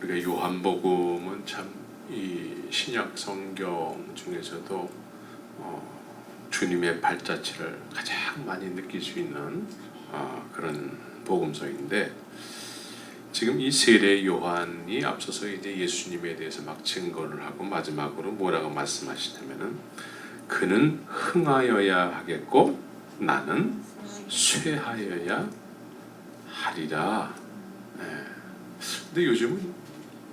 우리가 요한복음은 참 이 신약 성경 중에서도 주님의 발자취를 가장 많이 느낄 수 있는 그런 복음서인데, 지금 이 세례 요한이 앞서서 이제 예수님에 대해서 막 증거를 하고 마지막으로 뭐라고 말씀하시냐면은 그는 흥하여야 하겠고 나는 쇠하여야 하리라. 근데 요즘은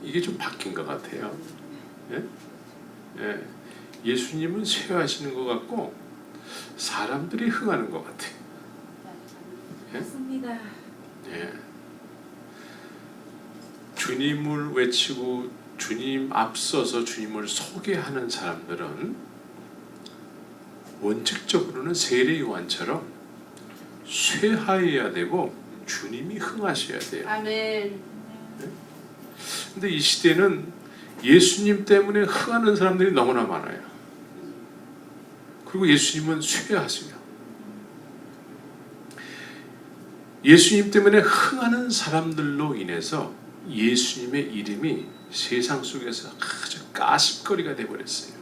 이게 좀 바뀐 것 같아요. 예수님은 쇠하시는 것 같고 사람들이 흥하는 것 같아요. 맞습니다. 주님을 외치고 주님 앞서서 주님을 소개하는 사람들은 원칙적으로는 세례 요한처럼 쇠하여야 되고 주님이 흥하셔야 돼요. 아멘. 근데 이 시대는 예수님 때문에 흥하는 사람들이 너무나 많아요. 그리고 예수님은 쇠하세요. 예수님 때문에 흥하는 사람들로 인해서 예수님의 이름이 세상 속에서 아주 가십거리가 되어버렸어요.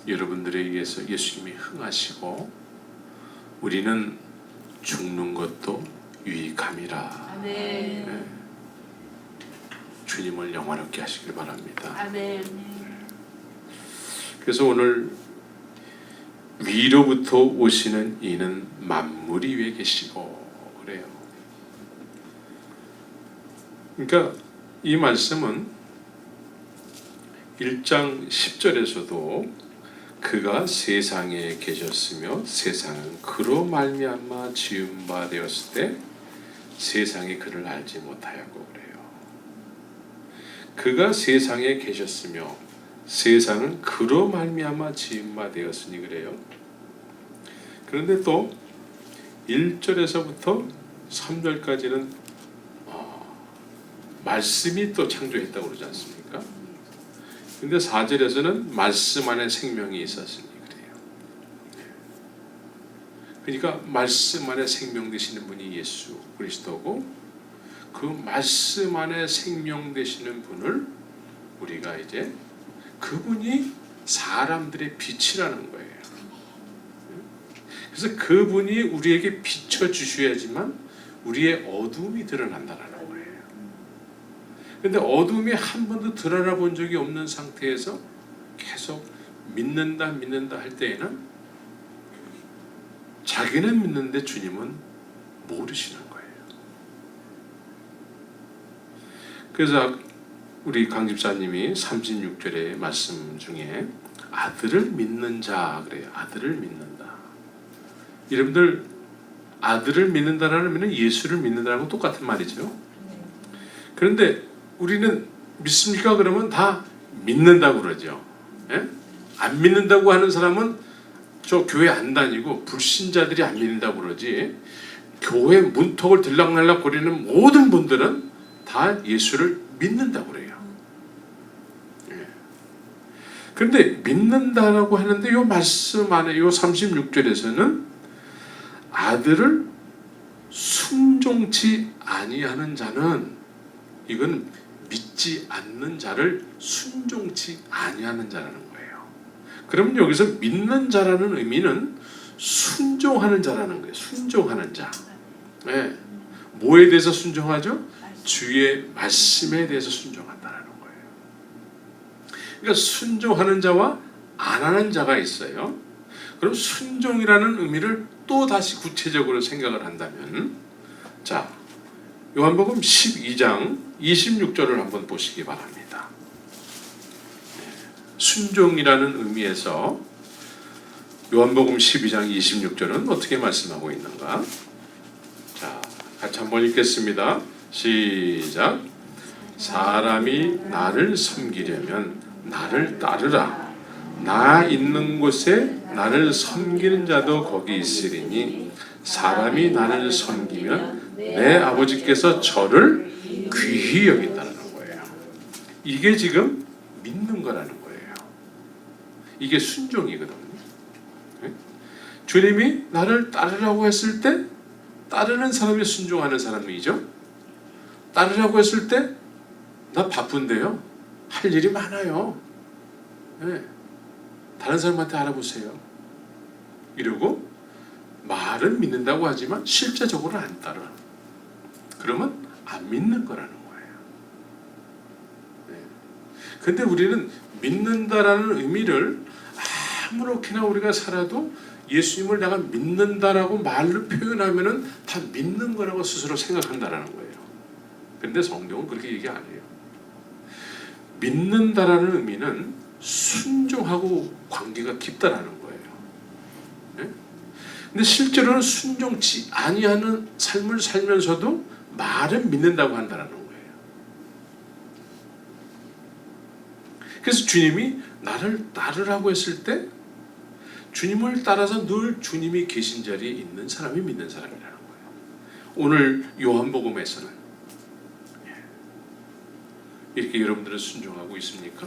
여러분들에 의해서 예수님이 흥하시고 우리는 죽는 것도 유익함이라. 아멘. 주님을 영화롭게 하시길 바랍니다. 아멘. 그래서 오늘 위로부터 오시는 이는 만물이 위에 계시고 그래요. 그러니까 이 말씀은 1장 10절에서도 그가 세상에 계셨으며 세상은 그로 말미암아 지은 바 되었을 때 세상이 그를 알지 못하였고 그래요. 그가 세상에 계셨으며 세상은 그로 말미암아 지은 바 되었으니 그래요. 그런데 또 1절에서부터 3절까지는 말씀이 또 창조했다고 그러지 않습니까? 근데 4절에서는 말씀 안에 생명이 있었으니 그래요. 그러니까 말씀 안에 생명 되시는 분이 예수 그리스도고, 그 말씀 안에 생명 되시는 분을 우리가 이제 그분이 사람들의 빛이라는 거예요. 그래서 그분이 우리에게 비춰주셔야지만 우리의 어둠이 드러난다는 거예요. 그런데 어둠이 한 번도 드러나 본 적이 없는 상태에서 계속 믿는다 할 때에는 자기는 믿는데 주님은 모르시는 거예요. 그래서 우리 강 집사님이 36절의 말씀 중에 아들을 믿는 자 그래요. 아들을 믿는다. 여러분들 아들을 믿는다라는 의미는 예수를 믿는다라고 똑같은 말이죠. 그런데 우리는 믿습니까? 그러면 다 믿는다고 그러죠. 안 믿는다고 하는 사람은 저 교회 안 다니고 불신자들이 안 믿는다고 그러지, 교회 문턱을 들락날락 거리는 모든 분들은 다 예수를 믿는다고 그래요. 그런데 믿는다라고 하는데 이 말씀 안에 이 36절에서는 아들을 순종치 아니하는 자는, 이건 믿지 않는 자를 순종치 아니하는 자라는 거예요. 그러면 여기서 믿는 자라는 의미는 순종하는 자라는 거예요. 순종하는 자. 뭐에 대해서 순종하죠? 주의 말씀에 대해서 순종한다는 거예요. 그러니까 순종하는 자와 안 하는 자가 있어요. 그럼 순종이라는 의미를 또 다시 구체적으로 생각을 한다면, 자, 요한복음 12장 26절을 한번 보시기 바랍니다. 순종이라는 의미에서 요한복음 12장 26절은 어떻게 말씀하고 있는가? 자, 같이 한번 읽겠습니다. 시작. 사람이 나를 섬기려면 나를 따르라. 나 있는 곳에 나를 섬기는 자도 거기 있으리니 사람이 나를 섬기면 내 아버지께서 저를 귀히 여긴다는 거예요. 이게 지금 믿는 거라는 거예요. 이게 순종이거든요. 주님이 나를 따르라고 했을 때 따르는 사람이 순종하는 사람이죠. 따르라고 했을 때 나 바쁜데요. 할 일이 많아요. 네. 다른 사람한테 알아보세요. 이러고 말은 믿는다고 하지만 실제적으로 안 따라. 그러면 안 믿는 거라는 거예요. 네. 근데 우리는 믿는다라는 의미를 아무렇게나 우리가 살아도 예수님을 내가 믿는다라고 말로 표현하면은 다 믿는 거라고 스스로 생각한다라는 거예요. 근데 성경은 그렇게 얘기 안 해요. 믿는다라는 의미는 순종하고 관계가 깊다라는 거예요. 네? 근데 실제로는 순종치 아니하는 삶을 살면서도 말은 믿는다고 한다라는 거예요. 그래서 주님이 나를 따르라고 했을 때 주님을 따라서 늘 주님이 계신 자리에 있는 사람이 믿는 사람이라는 거예요. 오늘 요한복음에서는 이렇게 여러분들은 순종하고 있습니까?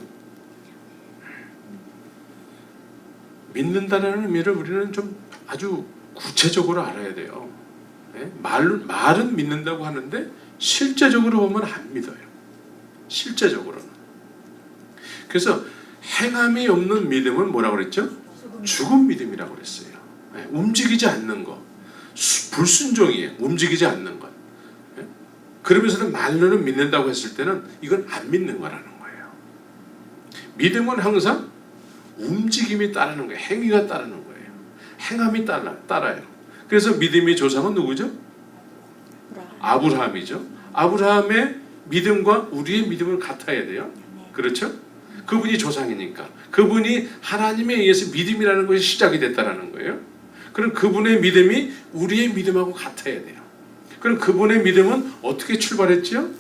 믿는다는 의미를 우리는 좀 아주 구체적으로 알아야 돼요. 말은 믿는다고 하는데 실제적으로 보면 안 믿어요. 실제적으로는. 그래서 행함이 없는 믿음은 뭐라고 그랬죠? 죽은 믿음이라고 그랬어요. 움직이지 않는 거. 불순종이에요. 움직이지 않는 것. 그러면서는 말로는 믿는다고 했을 때는 이건 안 믿는 거라는 거예요. 믿음은 항상 움직임이 따르는 거예요. 행위가 따르는 거예요. 행함이 따라요. 그래서 믿음의 조상은 누구죠? 아브라함이죠. 아브라함의 믿음과 우리의 믿음은 같아야 돼요. 그렇죠? 그분이 조상이니까. 그분이 하나님에 의해서 믿음이라는 것이 시작이 됐다는 거예요. 그럼 그분의 믿음이 우리의 믿음하고 같아야 돼요. 그럼 그분의 믿음은 어떻게 출발했죠?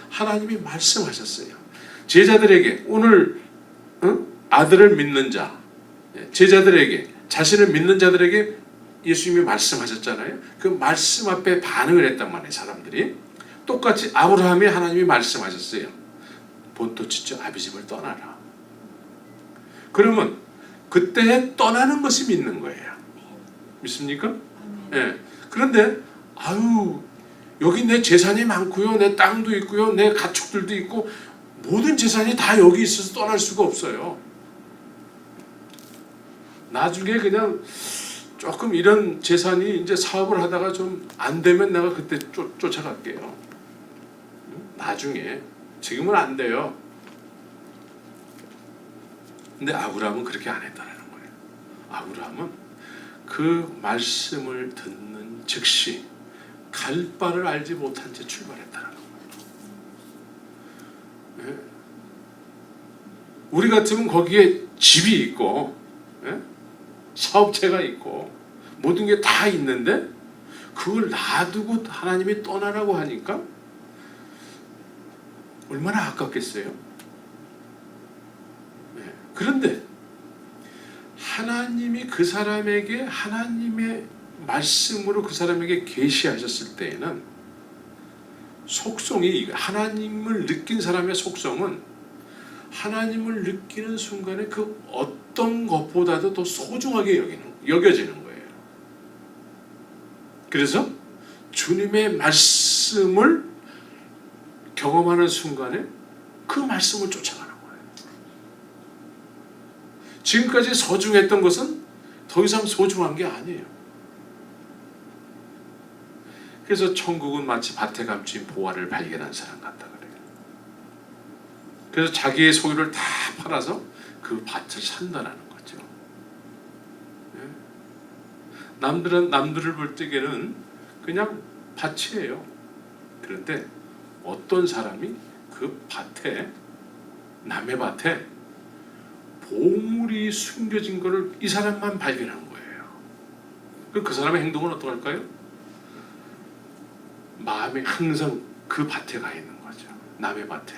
하나님이 말씀하셨어요. 제자들에게 오늘 아들을 믿는 자, 제자들에게 자신을 믿는 자들에게 예수님이 말씀하셨잖아요. 그 말씀 앞에 반응을 했단 말이에요. 사람들이 똑같이 아브라함이 하나님이 말씀하셨어요. 본토 지쪽 아비 집을 떠나라. 그러면 그때 떠나는 것이 믿는 거예요. 믿습니까? 예. 그런데 여기 내 재산이 많고요, 내 땅도 있고요, 내 가축들도 있고 모든 재산이 다 여기 있어서 떠날 수가 없어요. 나중에 그냥 조금 이런 재산이 이제 사업을 하다가 좀 안 되면 내가 그때 쫓아갈게요. 나중에. 지금은 안 돼요. 근데 아브라함은 그렇게 안 했다는 거예요. 아브라함은 그 말씀을 듣는 즉시 갈 바를 알지 못한 채 출발했다는 거예요. 우리 같으면 거기에 집이 있고 사업체가 있고 모든 게 다 있는데 그걸 놔두고 하나님이 떠나라고 하니까 얼마나 아깝겠어요. 그런데 하나님이 그 사람에게 하나님의 말씀으로 그 사람에게 계시하셨을 때에는 속성이 하나님을 느낀 사람의 속성은 하나님을 느끼는 순간에 그 어떤 것보다도 더 소중하게 여겨지는 거예요. 그래서 주님의 말씀을 경험하는 순간에 그 말씀을 쫓아가는 거예요. 지금까지 소중했던 것은 더 이상 소중한 게 아니에요. 그래서 천국은 마치 밭에 감춘 보화를 발견한 사람 같다 그래요. 그래서 자기의 소유를 다 팔아서 그 밭을 산다는 거죠. 남들을 볼 때에는 그냥 밭이에요. 그런데 어떤 사람이 그 밭에, 남의 밭에 보물이 숨겨진 것을 이 사람만 발견한 거예요. 그 사람의 행동은 어떡할까요? 마음이 항상 그 밭에 가 있는 거죠. 남의 밭에.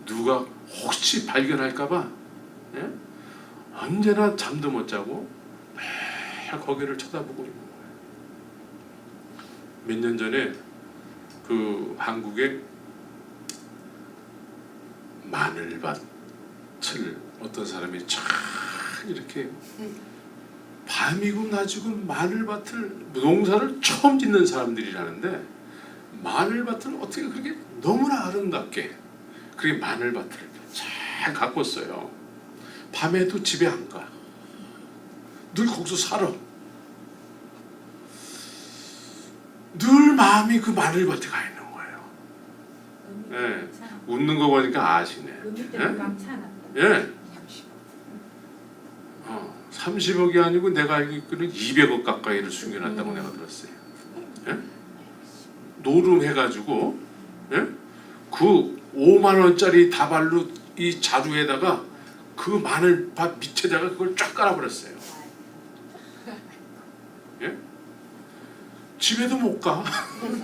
누가 혹시 발견할까봐 언제나 잠도 못 자고 매일 거기를 쳐다보고 있는 거예요. 몇 년 전에 그 한국에 마늘밭을 어떤 사람이 쫙 이렇게 밤이고 낮이고 마늘밭을 농사를 처음 짓는 사람들이라는데 마늘밭을 어떻게 그렇게 너무나 아름답게 그렇게 마늘밭을 잘 가꿨어요. 밤에도 집에 안 가. 늘 거기서 살아. 늘 마음이 그 마늘밭에 가 있는 거예요. 예. 웃는 거 보니까 아시네. 예? 예. 30억이 아니고 내가 알기로는 200억 가까이를 숨겨놨다고 내가 들었어요. 예? 노름해가지고 예? 그 5만 원짜리 다발로 이 자루에다가 그 마늘밭 밑에다가 그걸 쫙 깔아버렸어요. 예? 집에도 못 가.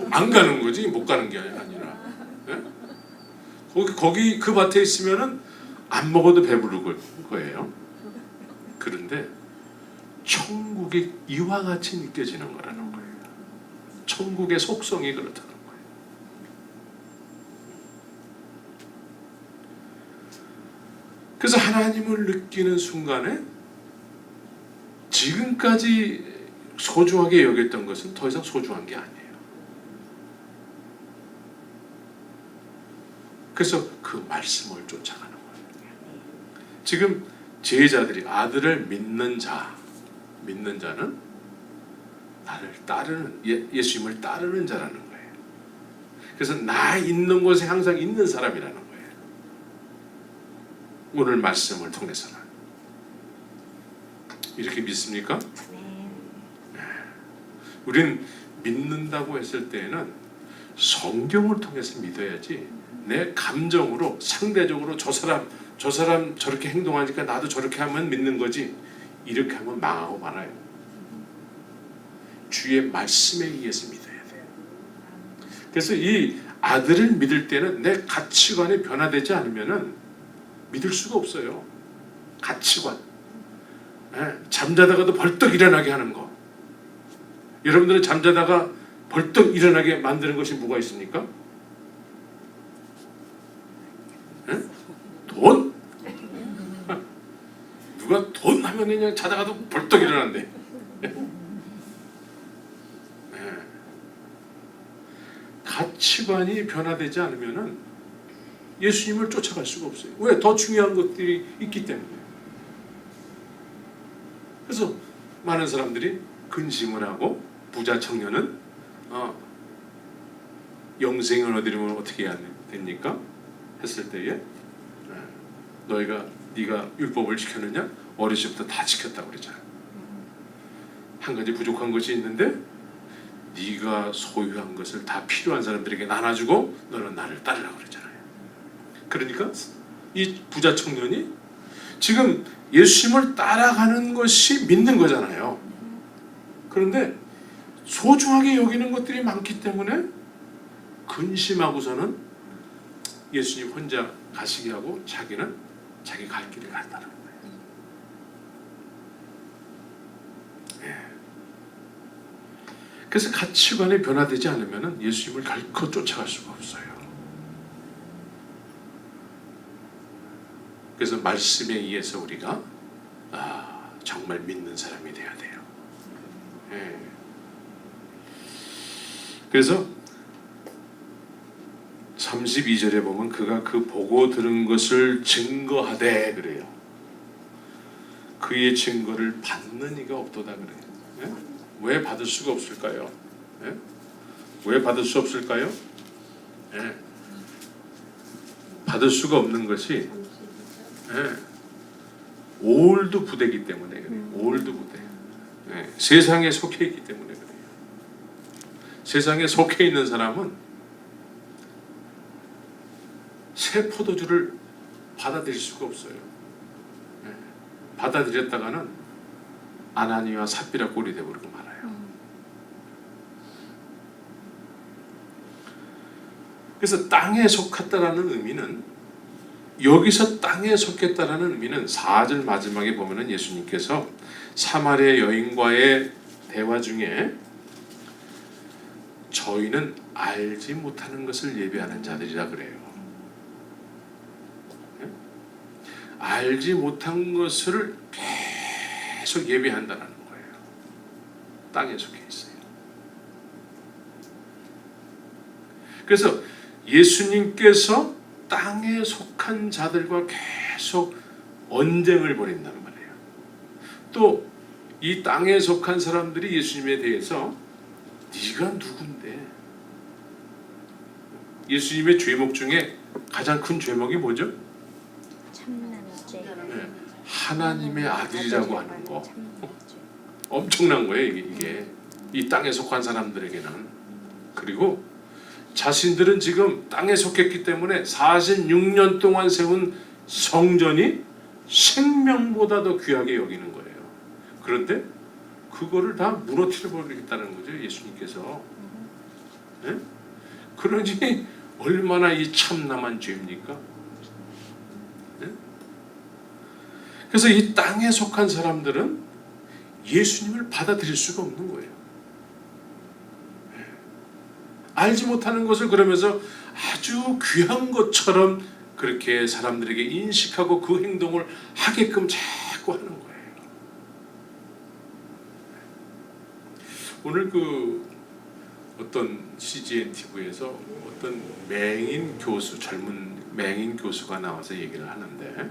안 가는 거지, 못 가는 게 아니라. 예? 거기 그 밭에 있으면은 안 먹어도 배부를 거예요. 그런데 천국이 이와 같이 느껴지는 거라는 거예요. 천국의 속성이 그렇다는 거예요. 그래서 하나님을 느끼는 순간에 지금까지 소중하게 여겼던 것은 더 이상 소중한 게 아니에요. 그래서 그 말씀을 쫓아가는 거예요. 지금 제자들이 아들을 믿는 자는 나를 따르는 예수님을 따르는 자라는 거예요. 그래서 나 있는 곳에 항상 있는 사람이라는 거예요. 오늘 말씀을 통해서는 이렇게 믿습니까? 네. 우린 믿는다고 했을 때에는 성경을 통해서 믿어야지 내 감정으로 상대적으로 저 사람 저렇게 행동하니까 나도 저렇게 하면 믿는 거지 이렇게 하면 망하고 말아요. 주의 말씀에 의해서 믿어야 돼요. 그래서 이 아들을 믿을 때는 내 가치관이 변화되지 않으면은 믿을 수가 없어요. 가치관. 네, 잠자다가도 벌떡 일어나게 하는 거. 여러분들은 잠자다가 벌떡 일어나게 만드는 것이 뭐가 있습니까? 네? 돈? 누가 돈 하면 그냥 자다가도 벌떡 일어난대. 네. 가치관이 변화되지 않으면은 예수님을 쫓아갈 수가 없어요. 왜? 더 중요한 것들이 있기 때문에. 그래서 많은 사람들이 근심을 하고 부자 청년은 영생을 얻으려면 어떻게 해야 됩니까? 했을 때에 네가 율법을 지켰느냐? 어렸을 때부터 다 지켰다고 그러잖아. 한 가지 부족한 것이 있는데 네가 소유한 것을 다 필요한 사람들에게 나눠주고 너는 나를 따르라고 그러잖아요. 그러니까 이 부자 청년이 지금 예수님을 따라가는 것이 믿는 거잖아요. 그런데 소중하게 여기는 것들이 많기 때문에 근심하고서는 예수님 혼자 가시게 하고 자기는 자기 갈 길을 간다는 거예요. 네. 그래서 가치관이 변화되지 않으면 예수님을 결코 쫓아갈 수가 없어요. 그래서 말씀에 의해서 우리가 정말 믿는 사람이 돼야 돼요. 네. 그래서 32절에 보면 그가 그 보고 들은 것을 증거하되 그래요. 그의 증거를 받는 이가 없도다 그래요. 네? 왜 받을 수가 없을까요? 네? 왜 받을 수 없을까요? 네. 받을 수가 없는 것이 올드 부대이기 때문에 그래요. 올드 부대. 네. 세상에 속해 있기 때문에 그래요. 세상에 속해 있는 사람은 새 포도주를 받아들일 수가 없어요. 네. 받아들였다가는 아나니와 삽비라 꼴이 되어버리고 말아요. 그래서 땅에 속했다라는 의미는 여기서 땅에 속했다라는 의미는 4절 마지막에 보면은 예수님께서 사마리아 여인과의 대화 중에 저희는 알지 못하는 것을 예비하는 자들이라 그래요. 알지 못한 것을 계속 예비한다는 거예요. 땅에 속해 있어요. 그래서 예수님께서 땅에 속한 자들과 계속 언쟁을 벌인단 말이에요. 또 이 땅에 속한 사람들이 예수님에 대해서 네가 누군데? 예수님의 죄목 중에 가장 큰 죄목이 뭐죠? 참남죄. 네, 하나님의 아들이라고 하는 거. 엄청난 거예요, 이게. 이 땅에 속한 사람들에게는. 그리고 자신들은 지금 땅에 속했기 때문에 46년 동안 세운 성전이 생명보다 더 귀하게 여기는 거예요. 그런데 그거를 다 무너뜨려 버리겠다는 거죠, 예수님께서. 네? 그러니 얼마나 이 참남한 죄입니까? 네? 그래서 이 땅에 속한 사람들은 예수님을 받아들일 수가 없는 거예요. 네. 알지 못하는 것을 그러면서 아주 귀한 것처럼 그렇게 사람들에게 인식하고 그 행동을 하게끔 자꾸 하는 거예요. 오늘 그 어떤 CGN TV에서 어떤 맹인 교수, 젊은 맹인 교수가 나와서 얘기를 하는데,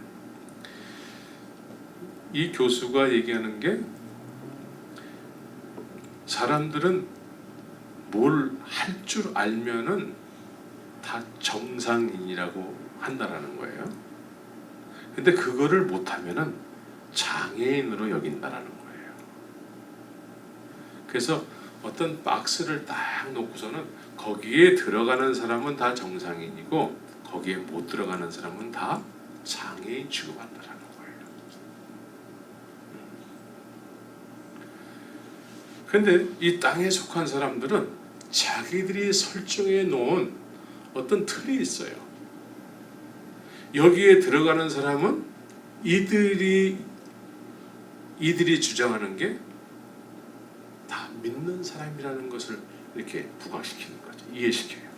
이 교수가 얘기하는 게 사람들은 뭘 할 줄 알면은 다 정상인이라고 한다라는 거예요. 근데 그거를 못하면은 장애인으로 여긴다라는 거예요. 그래서 어떤 박스를 딱 놓고서는 거기에 들어가는 사람은 다 정상인이고 거기에 못 들어가는 사람은 다 장애인 취급한다라는 거예요. 근데 이 땅에 속한 사람들은 자기들이 설정해 놓은 어떤 틀이 있어요. 여기에 들어가는 사람은 이들이 주장하는 게 다 믿는 사람이라는 것을 이렇게 부각시키는 거죠. 이해시켜요.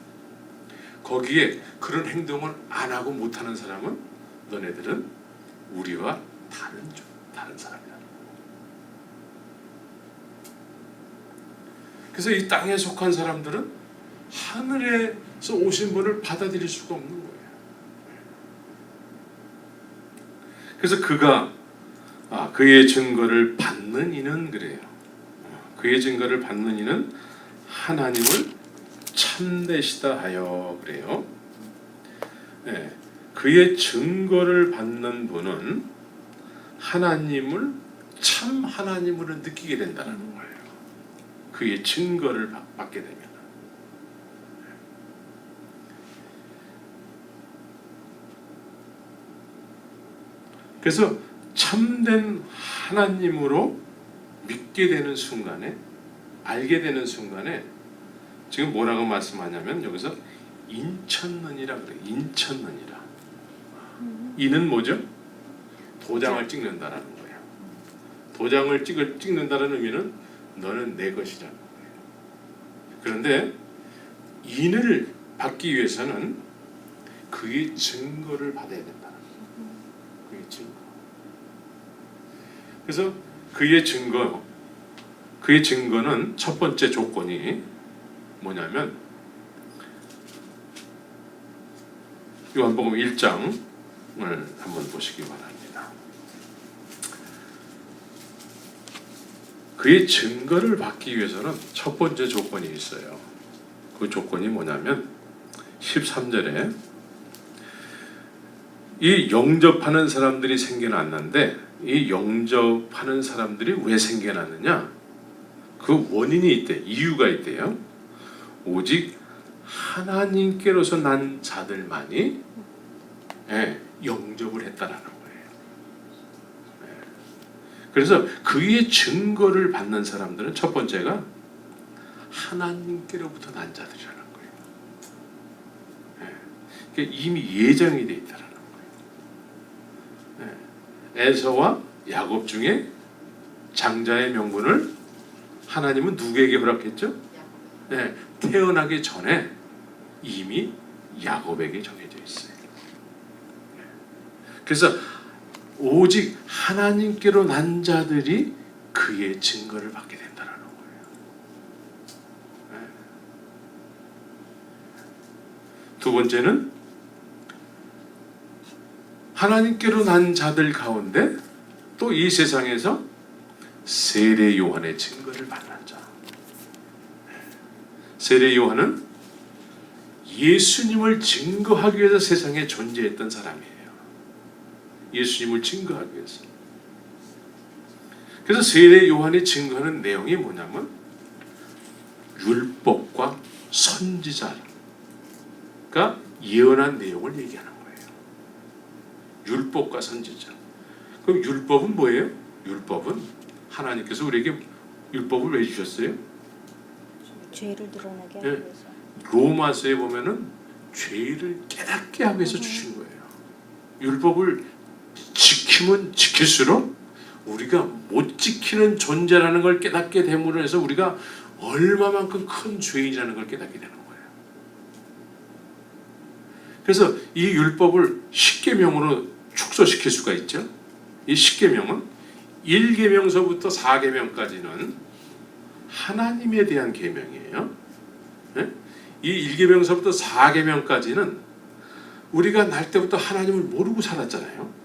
거기에 그런 행동을 안 하고 못하는 사람은 너네들은 우리와 다른 사람이라는 거예요. 그래서 이 땅에 속한 사람들은 하늘에서 오신 분을 받아들일 수가 없는 거예요. 그래서 그의 증거를 받는 이는 그래요. 그의 증거를 받는 이는 하나님을 참되시다 하여 그래요. 네, 그의 증거를 받는 분은 하나님을 참 하나님으로 느끼게 된다는 거예요. 그의 증거를 받게 되면. 그래서 참된 하나님으로 믿게 되는 순간에, 알게 되는 순간에 지금 뭐라고 말씀하냐면 여기서 인천는이라 그래요. 인천는이라. 이는 뭐죠? 도장을 찍는다라는 거예요. 도장을 찍는다는 의미는 너는 내 것이라는 거예요. 그런데 인을 받기 위해서는 그의 증거를 받아야 된다는 거예요. 그의 증거. 그래서 그의 증거는 첫 번째 조건이 뭐냐면 요한복음 1장을 한번 보시기 바랍니다. 그의 증거를 받기 위해서는 첫 번째 조건이 있어요. 그 조건이 뭐냐면 13절에 이 영접하는 사람들이 생겨났는데 이 영접하는 사람들이 왜 생겨났느냐? 그 원인이 있대. 이유가 있대요. 오직 하나님께로서 난 자들만이 영접을 했다라는 거예요. 그래서 그의 증거를 받는 사람들은 첫 번째가 하나님께로부터 난 자들이라는 거예요. 그러니까 이미 예정이 돼 있다라는 거예요. 에서와 야곱 중에 장자의 명분을 하나님은 누구에게 허락했죠? 태어나기 전에 이미 야곱에게 정해져 있어요. 그래서 오직 하나님께로 난 자들이 그의 증거를 받게 된다는 거예요. 두 번째는 하나님께로 난 자들 가운데 또 이 세상에서 세례 요한의 증거를 받는 자. 세례 요한은 예수님을 증거하기 위해서 세상에 존재했던 사람이에요. 예수님을 증거하기 위해서. 그래서 세례 요한이 증거하는 내용이 뭐냐면 율법과 선지자가 예언한 내용을 얘기하는 거예요. 율법과 선지자. 그럼 율법은 뭐예요? 율법은 하나님께서 우리에게 율법을 왜 주셨어요? 죄를 드러나게 예. 하기 위해서. 로마서에 보면은 죄를 깨닫게 하기 위해서 주신 거예요. 율법을 지키면 지킬수록 우리가 못 지키는 존재라는 걸 깨닫게 됨으로 해서 우리가 얼마만큼 큰 죄인이라는 걸 깨닫게 되는 거예요. 그래서 이 율법을 10계명으로 축소시킬 수가 있죠. 이 10계명은 1계명서부터 4계명까지는 하나님에 대한 계명이에요. 네? 이 1계명서부터 4계명까지는 우리가 날 때부터 하나님을 모르고 살았잖아요.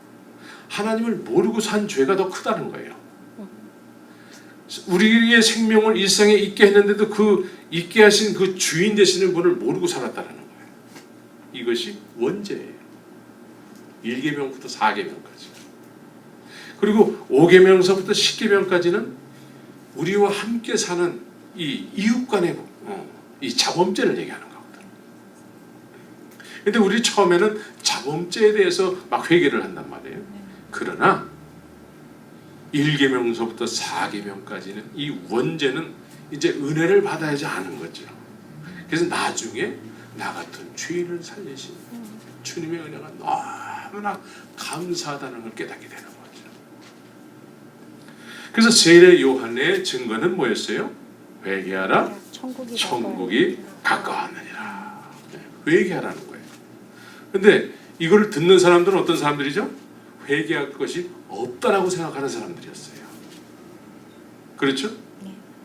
하나님을 모르고 산 죄가 더 크다는 거예요. 우리의 생명을 일상에 있게 했는데도 그 있게 하신 그 주인 되시는 분을 모르고 살았다는 거예요. 이것이 원죄예요. 1계명부터 4계명까지. 그리고 5계명서부터 10계명까지는 우리와 함께 사는 이 이웃 간의 이 자범죄를 얘기하는 거거든. 근데 우리 처음에는 자범죄에 대해서 막 회개를 한단 말이에요. 그러나 1계명서부터 4계명까지는 이 원죄는 이제 은혜를 받아야지 아는 거죠. 그래서 나중에 나 같은 죄인을 살리신 주님의 은혜가 너무나 감사하다는 걸 깨닫게 되는 거죠. 그래서 세례 요한의 증거는 뭐였어요? 회개하라, 천국이 가까웠느니라. 회개하라는 거예요. 근데 이거를 듣는 사람들은 어떤 사람들이죠? 회개할 것이 없다라고 생각하는 사람들이었어요. 그렇죠?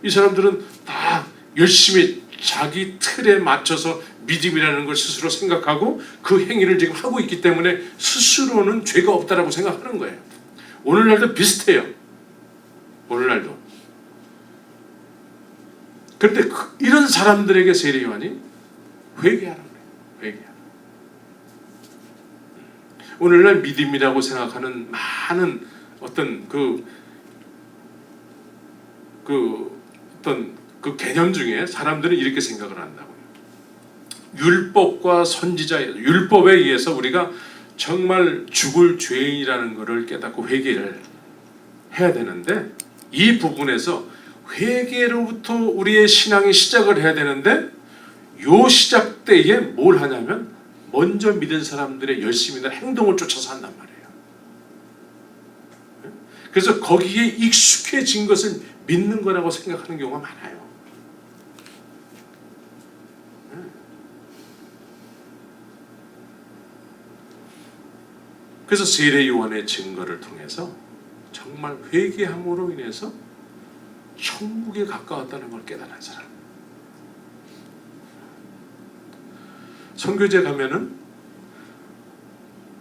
이 사람들은 다 열심히 자기 틀에 맞춰서 믿음이라는 걸 스스로 생각하고 그 행위를 지금 하고 있기 때문에 스스로는 죄가 없다라고 생각하는 거예요. 오늘날도 비슷해요. 오늘날도. 그런데 이런 사람들에게 세례 요한이 회개하라는 거예요. 회개하라. 오늘날 믿음이라고 생각하는 많은 어떤 어떤 그 개념 중에 사람들은 이렇게 생각을 한다고요. 율법과 선지자, 율법에 의해서 우리가 정말 죽을 죄인이라는 것을 깨닫고 회개를 해야 되는데 이 부분에서 회개로부터 우리의 신앙이 시작을 해야 되는데 요 시작 때에 뭘 하냐면 먼저 믿은 사람들의 열심이나 행동을 쫓아서 한단 말이에요. 그래서 거기에 익숙해진 것을 믿는 거라고 생각하는 경우가 많아요. 그래서 세례 요한의 증거를 통해서 정말 회개함으로 인해서 천국에 가까웠다는 걸 깨달은 사람. 선교제 가면은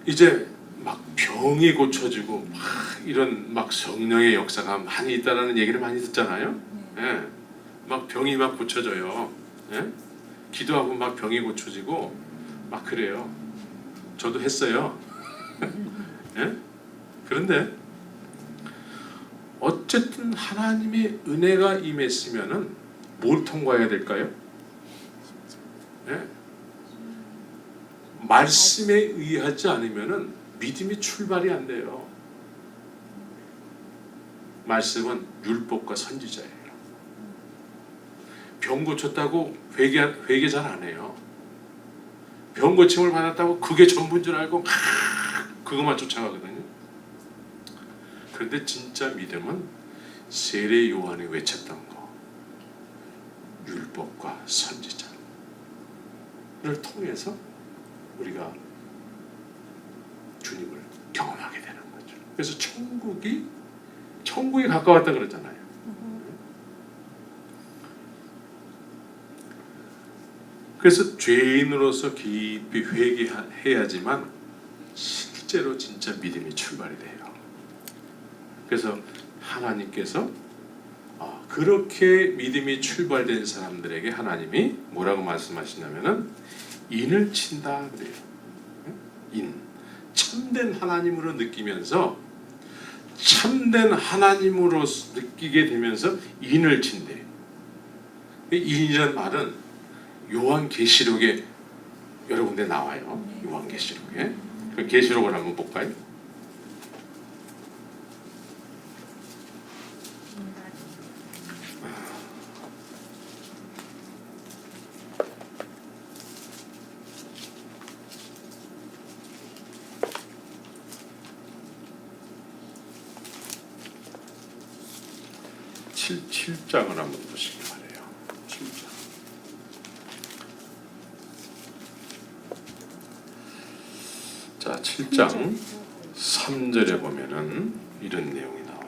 이제 막 병이 고쳐지고 막 이런 막 성령의 역사가 많이 있다라는 얘기를 많이 듣잖아요. 예. 막 병이 막 고쳐져요. 예? 기도하고 막 병이 고쳐지고 막 그래요. 저도 했어요. 예? 그런데 어쨌든 하나님의 은혜가 임했으면은 뭘 통과해야 될까요? 예? 말씀에 의하지 않으면은 믿음이 출발이 안 돼요. 말씀은 율법과 선지자예요. 병 고쳤다고 회개 잘 안 해요. 병 고침을 받았다고 그게 전부인 줄 알고 막 그것만 쫓아가거든요. 그런데 진짜 믿음은 세례 요한이 외쳤던 거, 율법과 선지자를 통해서 우리가 주님을 경험하게 되는 거죠. 그래서 천국이 가까웠다 그러잖아요. 그래서 죄인으로서 깊이 회개해야지만 실제로 진짜 믿음이 출발이 돼요. 그래서 하나님께서 그렇게 믿음이 출발된 사람들에게 하나님이 뭐라고 말씀하시냐면은 인을 친다 그래요. 인. 참된 하나님으로 느끼면서 참된 하나님으로 느끼게 되면서 인을 친대. 인이라는 말은 요한계시록에 여러 군데 나와요. 요한계시록에. 그 계시록을 한번 볼까요? 칠 7장을 한번 보시기 바래요. 7장. 자, 7장 3절에 보면은 이런 내용이 나와요.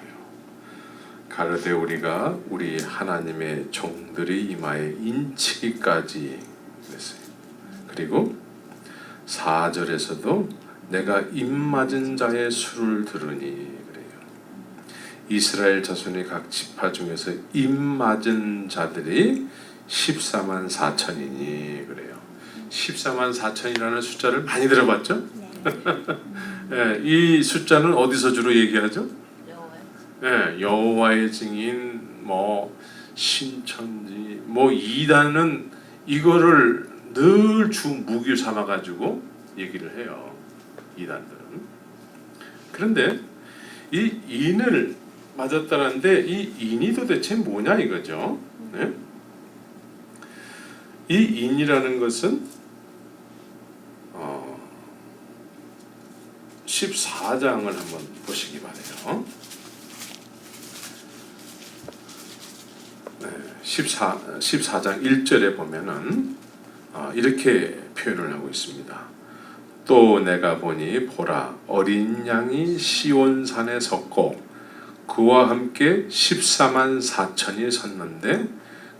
가로되 우리가 우리 하나님의 종들의 이마에 인치기까지 그랬어요. 그리고 4절에서도 내가 입맞은 자의 수를 들으니 이스라엘 자손의 각 지파 중에서 입맞은 자들이 14만 4천이니 그래요. 14만 4천이라는 숫자를 많이 들어봤죠? 네, 이 숫자는 어디서 주로 얘기하죠? 네, 여호와의 증인, 뭐 신천지, 뭐 이단은 이거를 늘 주 무기 삼아 가지고 얘기를 해요. 이단들은. 그런데 이 인을 맞았다는데 이 인이 도대체 뭐냐 이거죠. 네? 이 인이라는 것은 14장을 한번 보시기 바래요. 네, 14장 1절에 보면은 이렇게 표현을 하고 있습니다. 또 내가 보니 보라 어린 양이 시온산에 섰고 그와 함께 14만 4천이 섰는데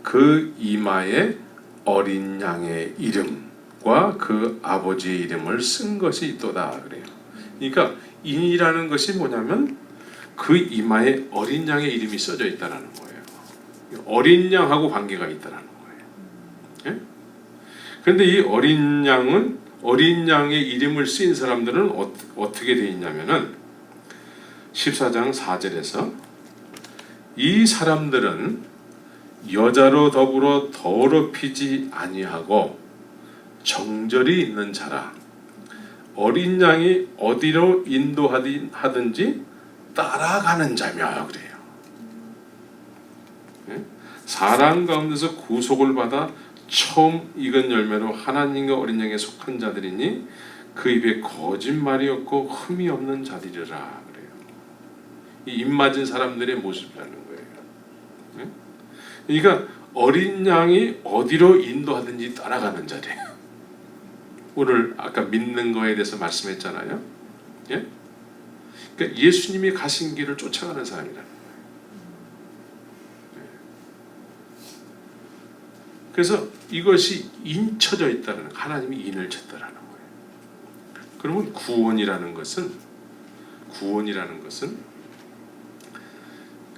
그 이마에 어린 양의 이름과 그 아버지의 이름을 쓴 것이 있도다 그래요. 그러니까 인이라는 것이 뭐냐면 그 이마에 어린 양의 이름이 써져 있다라는 거예요. 어린 양하고 관계가 있다라는 거예요. 예? 그런데 이 어린 양의 이름을 쓰인 사람들은 어떻게 되어 있냐면은 14장 4절에서 이 사람들은 여자로 더불어 더럽히지 아니하고 정절이 있는 자라 어린 양이 어디로 인도하든지 따라가는 자며 그래요. 사람 가운데서 구속을 받아 처음 익은 열매로 하나님과 어린 양에 속한 자들이니 그 입에 거짓말이 없고 흠이 없는 자들이라 그래요. 이 입맞은 사람들의 모습이라는 거예요. 그러니까 어린 양이 어디로 인도하든지 따라가는 자리예요. 오늘 아까 믿는 거에 대해서 말씀했잖아요. 예? 그러니까 예수님이 가신 길을 쫓아가는 사람이라는 거예요. 그래서 이것이 인쳐져 있다는 하나님이 인을 쳤다라는 거예요. 그러면 구원이라는 것은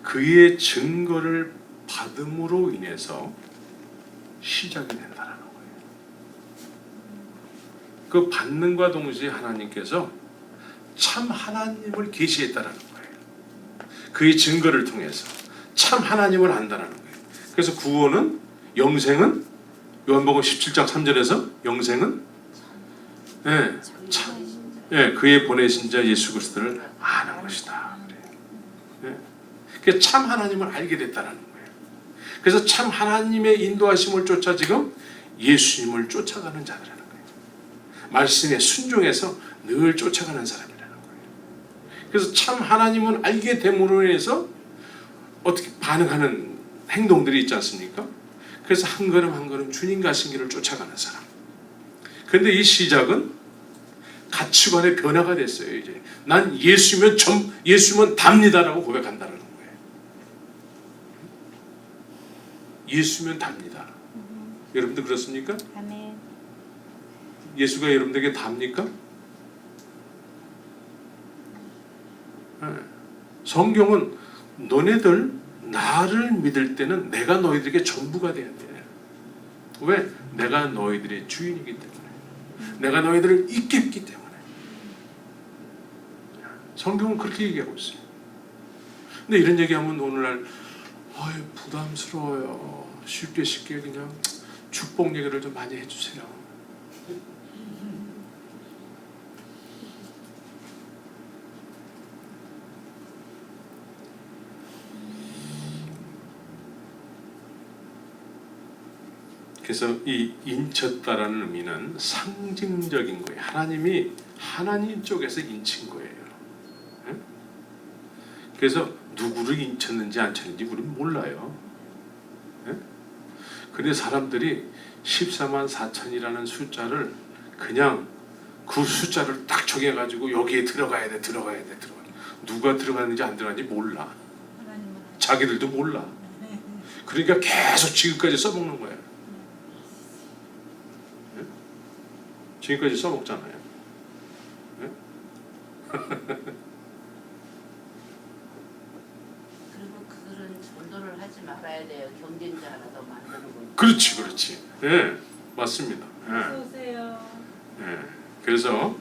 그의 증거를 받음으로 인해서 시작이 된다라는 거예요. 그 받는과 동시에 하나님께서 참 하나님을 계시했다라는 거예요. 그의 증거를 통해서 참 하나님을 안다라는 거예요. 그래서 구원은 영생은 요한복음 17장 3절에서 영생은 그의 보내신 자 예수 그리스도를 아는 것이다. 그래서 참 하나님을 알게 됐다는 거예요. 그래서 참 하나님의 인도하심을 쫓아 지금 예수님을 쫓아가는 자들이라는 거예요. 말씀에 순종해서 늘 쫓아가는 사람이라는 거예요. 그래서 참 하나님을 알게 됨으로 인해서 어떻게 반응하는 행동들이 있지 않습니까? 그래서 한 걸음 한 걸음 주님 가신 길을 쫓아가는 사람. 그런데 이 시작은 가치관의 변화가 됐어요. 이제 난 예수면 답니다라고 고백한다는 거예요. 예수면 답니다. 여러분들 그렇습니까? 아멘. 예수가 여러분들에게 답니까? 네. 성경은 너네들 나를 믿을 때는 내가 너희들에게 전부가 돼야 돼. 왜? 내가 너희들의 주인이기 때문에. 내가 너희들을 있겠기 때문에. 성경은 그렇게 얘기하고 있어요. 근데 이런 얘기하면 오늘날 부담스러워요. 쉽게 그냥 축복 얘기를 좀 많이 해주세요. 그래서 이 인쳤다라는 의미는 상징적인 거예요. 하나님이 하나님 쪽에서 인친 거예요. 예? 그래서 누구를 인쳤는지 안 쳤는지 우리는 몰라요. 예? 근데 사람들이 14만 4천이라는 숫자를 그냥 그 숫자를 딱 정해가지고 여기에 들어가야 돼. 누가 들어가는지 안 들어가는지 몰라. 자기들도 몰라. 그러니까 계속 지금까지 써먹는 거예요. 예? 지금까지 써먹잖아요. 예? 그리고 그들은 전도를 하지 말아야 돼요. 경쟁자 하나 더 만드는 거니까. 그렇지. 예, 맞습니다. 어서 오세요. 예. 그래서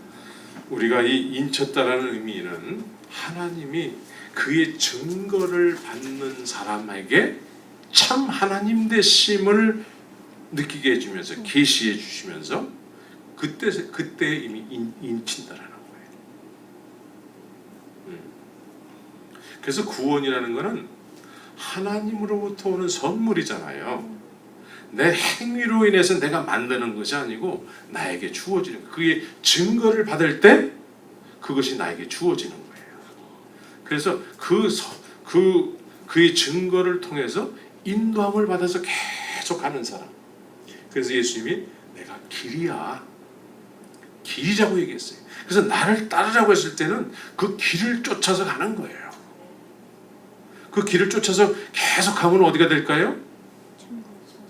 우리가 이 인쳤다라는 의미는 하나님이 그의 증거를 받는 사람에게 참 하나님 되심을 느끼게 해주면서 계시해 주시면서 그때 이미 인친다라는 거예요. 그래서 구원이라는 것은 하나님으로부터 오는 선물이잖아요. 내 행위로 인해서 내가 만드는 것이 아니고 나에게 주어지는, 그의 증거를 받을 때 그것이 나에게 주어지는 거예요. 그래서 그의 증거를 통해서 인도함을 받아서 계속 가는 사람. 그래서 예수님이 내가 길이라고 얘기했어요. 그래서 나를 따르라고 했을 때는 그 길을 쫓아서 가는 거예요. 그 길을 쫓아서 계속 가면 어디가 될까요?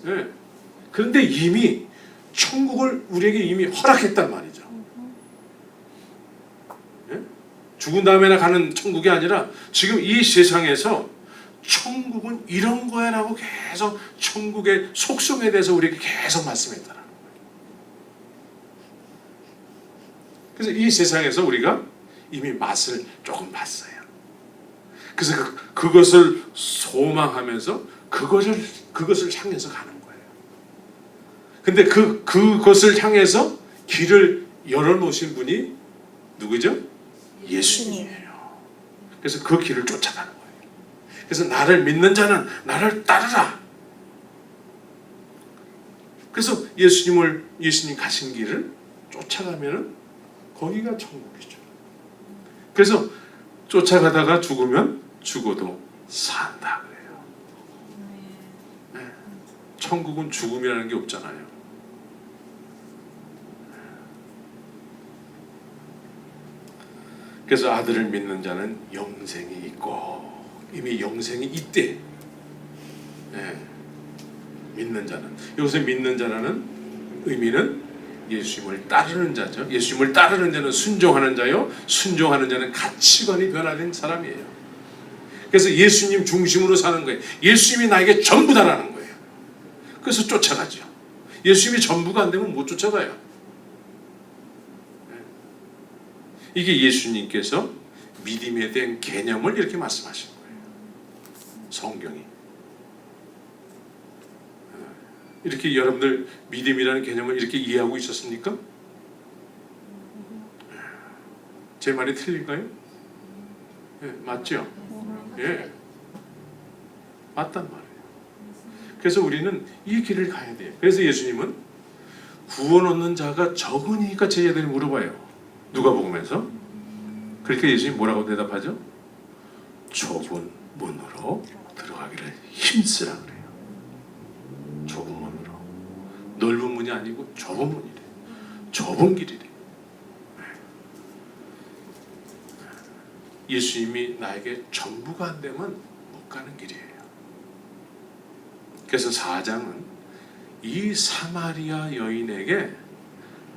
네. 그런데 이미 천국을 우리에게 이미 허락했단 말이죠. 네? 죽은 다음에나 가는 천국이 아니라 지금 이 세상에서 천국은 이런 거야라고 계속 천국의 속성에 대해서 우리에게 계속 말씀했다는 거예요. 그래서 이 세상에서 우리가 이미 맛을 조금 봤어요. 그래서 그것을 소망하면서 그것을 향해서 가는 거예요. 근데 그것을 향해서 길을 열어놓으신 분이 누구죠? 예수님이에요. 그래서 그 길을 쫓아가는 거예요. 그래서 나를 믿는 자는 나를 따르라. 그래서 예수님 가신 길을 쫓아가면은 거기가 천국이죠. 그래서 쫓아가다가 죽으면 죽어도 산다 그래요. 네. 천국은 죽음이라는 게 없잖아요. 그래서 아들을 믿는 자는 영생이 있고 이미 영생이 있대. 네. 믿는 자는, 여기서 믿는 자라는 의미는 예수님을 따르는 자죠. 예수님을 따르는 자는 순종하는 자요. 순종하는 자는 가치관이 변화된 사람이에요. 그래서 예수님 중심으로 사는 거예요. 예수님이 나에게 전부다라는 거예요. 그래서 쫓아가죠. 예수님이 전부가 안 되면 못 쫓아가요. 이게 예수님께서 믿음에 대한 개념을 이렇게 말씀하신 거예요. 성경이. 이렇게 여러분들 믿음이라는 개념을 이렇게 이해하고 있었습니까? 제 말이 틀릴까요? 예, 맞죠? 예, 맞단 말이에요. 그래서 우리는 이 길을 가야 돼요. 그래서 예수님은 구원 얻는 자가 적으니까 제자들이 물어봐요. 누가복음에서. 그렇게 예수님이 뭐라고 대답하죠? 좁은 문으로 들어가기를 힘쓰라 그래요. 좁은 문으로. 넓은 문이 아니고 좁은 문이래. 좁은 길이래. 예수님이 나에게 전부가 안 되면 못 가는 길이에요. 그래서 4장은 이 사마리아 여인에게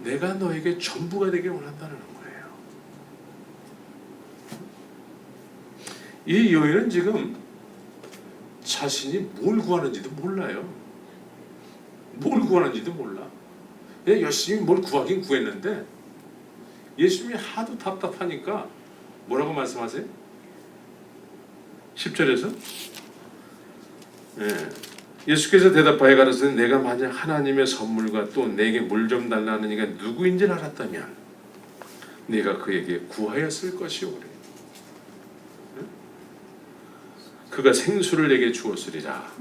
내가 너에게 전부가 되길 원한다는 거예요. 이 여인은 지금 자신이 뭘 구하는지도 몰라요. 뭘 구하는지도 몰라. 그냥 열심히 뭘 구하긴 구했는데 예수님이 하도 답답하니까 뭐라고 말씀하세요? 10절에서 예수께서 대답하여 가라사대 내가 만약 하나님의 선물과 또 내게 물 좀 달라는 이가 누구인지 알았다면 네가 그에게 구하였을 것이오. 그래. 그가 생수를 내게 주었으리라.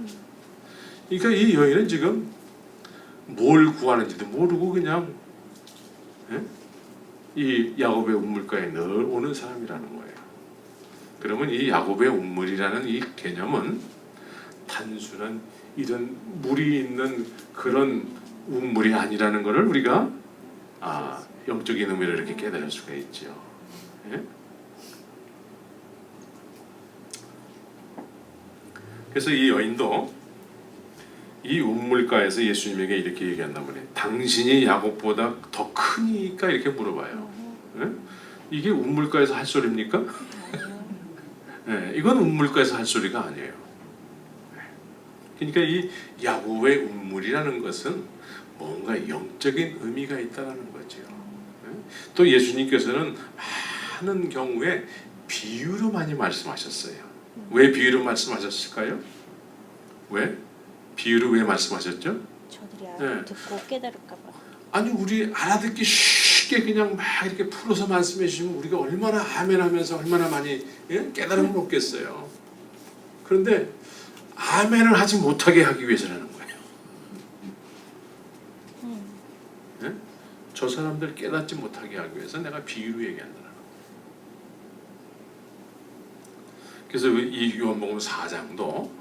그러니까 이 여인은 지금 뭘 구하는지도 모르고 그냥 이 야곱의 우물가에 늘 오는 사람이라는 거예요. 그러면 이 야곱의 우물이라는 이 개념은 단순한 이런 물이 있는 그런 우물이 아니라는 것을 우리가 영적인 의미를 이렇게 깨달을 수가 있죠. 그래서 이 여인도 이 우물가에서 예수님에게 이렇게 얘기한단 말이에요. 당신이 야곱보다 더 크니까 이렇게 물어봐요. 이게 우물가에서 할 소리입니까? 이건 우물가에서 할 소리가 아니에요. 그러니까 이 야곱의 우물이라는 것은 뭔가 영적인 의미가 있다는 거죠. 또 예수님께서는 많은 경우에 비유로 많이 말씀하셨어요. 왜 비유로 말씀하셨을까요? 왜? 비유로 왜 말씀하셨죠? 저들이 알아듣고 깨달을까 봐. 아니 우리 알아듣기 쉽게 그냥 막 이렇게 풀어서 말씀해 주시면 우리가 얼마나 아멘하면서 얼마나 많이 깨달음을 얻겠어요. 그런데 아멘을 하지 못하게 하기 위해서라는 거예요. 저 사람들 깨닫지 못하게 하기 위해서 내가 비유로 얘기한다는 거예요. 그래서 이 요한복음 4장도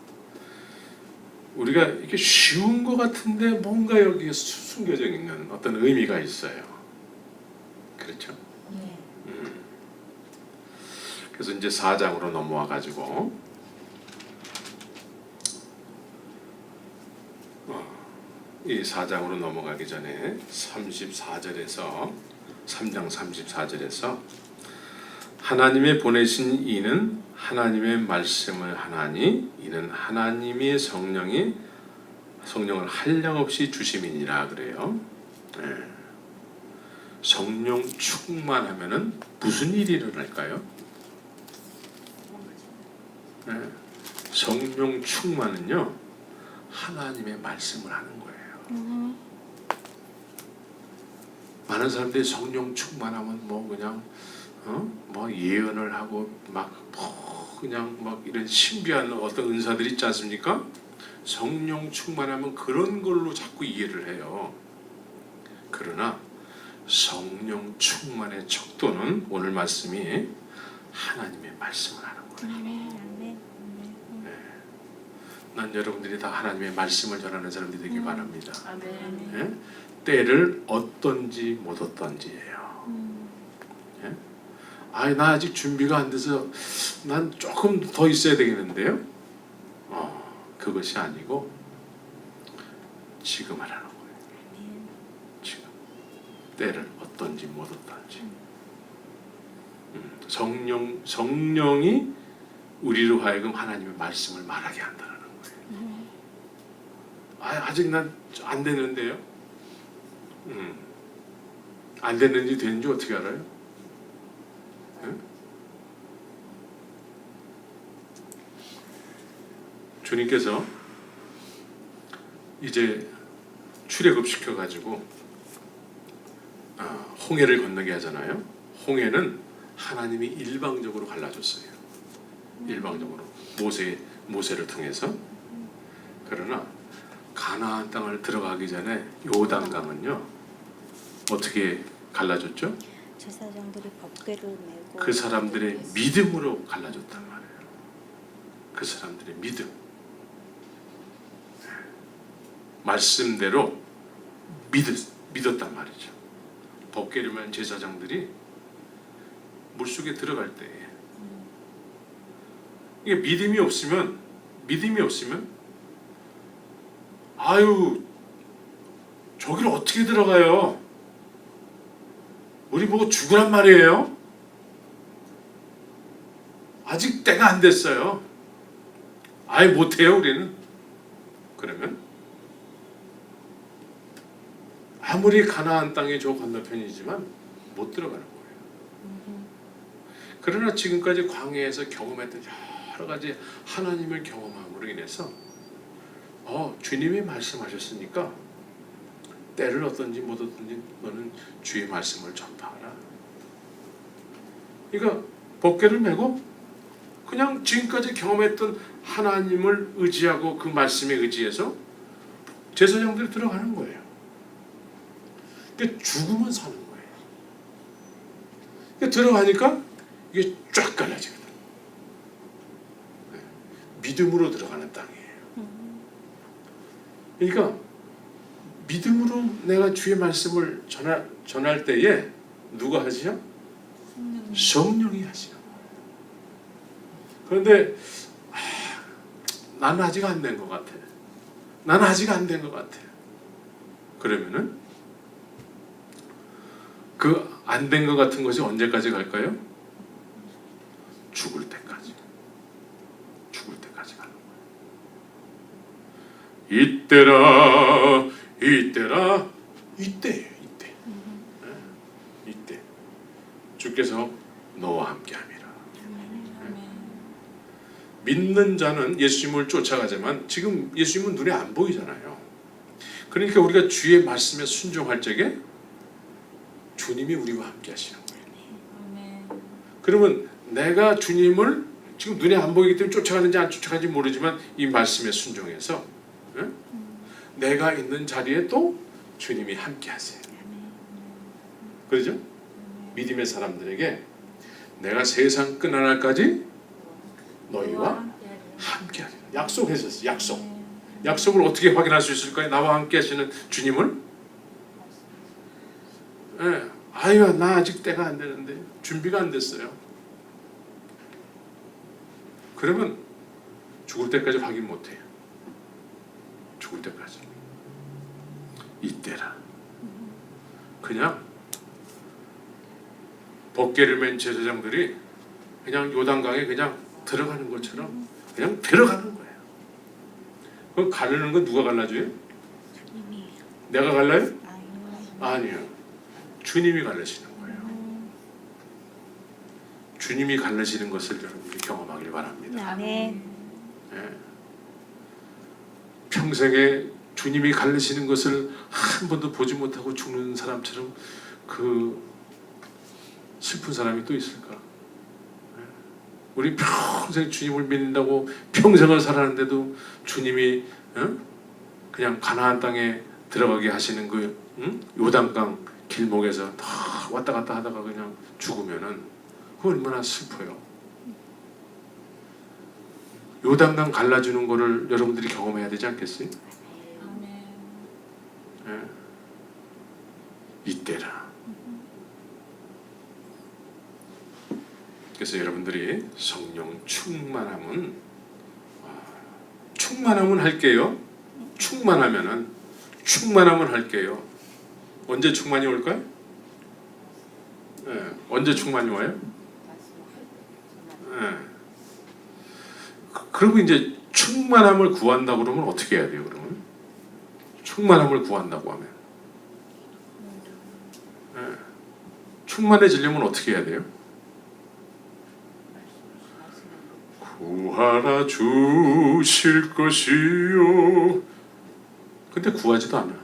우리가 이렇게 쉬운 것 같은데 뭔가 여기에 숨겨져 있는 어떤 의미가 있어요. 그렇죠? 그래서 이제 4장으로 넘어와 가지고 이 4장으로 넘어가기 전에 34절에서 3장 34절에서 하나님의 보내신 이는 하나님의 말씀을 하나니 이는 하나님의 성령을 한량없이 주심이니라 그래요. 성령 충만하면은 무슨 일이 일어날까요? 성령 충만은요 하나님의 말씀을 하는 거예요. 많은 사람들이 성령 충만하면 뭐 그냥 뭐 예언을 하고 막 그냥 막 이런 신비한 어떤 은사들이 있지 않습니까? 성령 충만하면 그런 걸로 자꾸 이해를 해요. 그러나 성령 충만의 척도는 오늘 말씀이 하나님의 말씀을 하는 거예요. 난 여러분들이 다 하나님의 말씀을 전하는 사람들이 되길 바랍니다. 아멘. 때를 얻던지 못 얻던지예요. 나 아직 준비가 안 돼서 난 조금 더 있어야 되겠는데요. 그것이 아니고 지금 하라는 거예요. 지금 때를 얻던지 못 얻던지. 성령이 우리로 하여금 하나님의 말씀을 말하게 한다는 거예요. 아직 난 안 되는데요. 안 됐는지 되는지 어떻게 알아요? 주님께서 이제 출애굽 시켜가지고 홍해를 건너게 하잖아요. 홍해는 하나님이 일방적으로 갈라줬어요. 일방적으로 모세를 통해서. 그러나 가나안 땅을 들어가기 전에 요단강은요 어떻게 갈라졌죠? 제사장들이 법궤를 메고 그 사람들의 믿음으로 갈라졌단 말이에요. 그 사람들의 믿음, 말씀대로 믿었단 말이죠. 법궤를 맨 제사장들이 물속에 들어갈 때 이게 믿음이 없으면 아유 저기를 어떻게 들어가요? 우리 보고 죽으란 말이에요? 아직 때가 안 됐어요. 아예 못해요 우리는. 그러면 아무리 가나안 땅이 저 건너편이지만 못 들어가는 거예요. 그러나 지금까지 광야에서 경험했던 여러 가지 하나님을 경험함으로 인해서 주님이 말씀하셨으니까 때를 어떤지 못 어떤지 너는 주의 말씀을 전파하라. 그러니까 법궤를 메고 그냥 지금까지 경험했던 하나님을 의지하고 그 말씀에 의지해서 제사장들이 들어가는 거예요. 그러니까 죽으면 사는 거예요. 그러니까 들어가니까 이게 쫙 갈라지거든. 믿음으로 들어가는 땅이에요. 그러니까 믿음으로 내가 주의 말씀을 전할 때에 누가 하지요? 성령이 하시는 거예요. 그런데 나는 아직 안 된 것 같아. 나는 아직 안 된 것 같아. 그러면은 그 안 된 것 같은 것이 언제까지 갈까요? 죽을 때까지. 죽을 때까지 가는 거예요. 이때라 이때라 이때예요. 이때. 이때 주께서 너와 함께함이라. 믿는 자는 예수님을 쫓아가지만 지금 예수님은 눈에 안 보이잖아요. 그러니까 우리가 주의 말씀에 순종할 적에 주님이 우리와 함께 하시는 거예요. 그러면 내가 주님을 지금 눈에 안 보이기 때문에 쫓아가는지 안 쫓아가는지 모르지만 이 말씀에 순종해서 내가 있는 자리에 또 주님이 함께 하세요. 그렇죠? 믿음의 사람들에게 내가 세상 끝나날까지 너희와 함께 하리라. 약속하셨어요. 약속을 어떻게 확인할 수 있을까요? 나와 함께 하시는 주님을? 아유, 나 아직 때가 안 되는데 준비가 안 됐어요. 그러면 죽을 때까지 확인 못해요. 죽을 때까지. 이때라. 그냥 법궤를 맨 제사장들이 그냥 요단강에 그냥 들어가는 것처럼 그냥 들어가는 거예요. 그럼 가르는 건 누가 갈라줘요? 주님이. 내가 갈라요? 아니요. 아니요. 주님이 갈라시는 거예요. 주님이 갈라시는 것을 여러분들이 경험하길 바랍니다. 아멘. 평생에 주님이 갈라시는 것을 한 번도 보지 못하고 죽는 사람처럼 그 슬픈 사람이 또 있을까? 우리 평생 주님을 믿는다고 평생을 살았는데도 주님이 그냥 가나안 땅에 들어가게 하시는 그 요단강 길목에서 다 왔다 갔다 하다가 그냥 죽으면은 그거 얼마나 슬퍼요. 요단강 갈라주는 거를 여러분들이 경험해야 되지 않겠어요? 이때라. 그래서 여러분들이 성령 충만함은 할게요. 충만하면 할게요. 언제 충만이 올까요? 언제 충만이 와요? 그리고 이제 충만함을 구한다고 그러면 어떻게 해야 돼요? 그러면 충만함을 구한다고 하면 충만해지려면 어떻게 해야 돼요? 구하라 주실 것이요. 근데 구하지도 않아.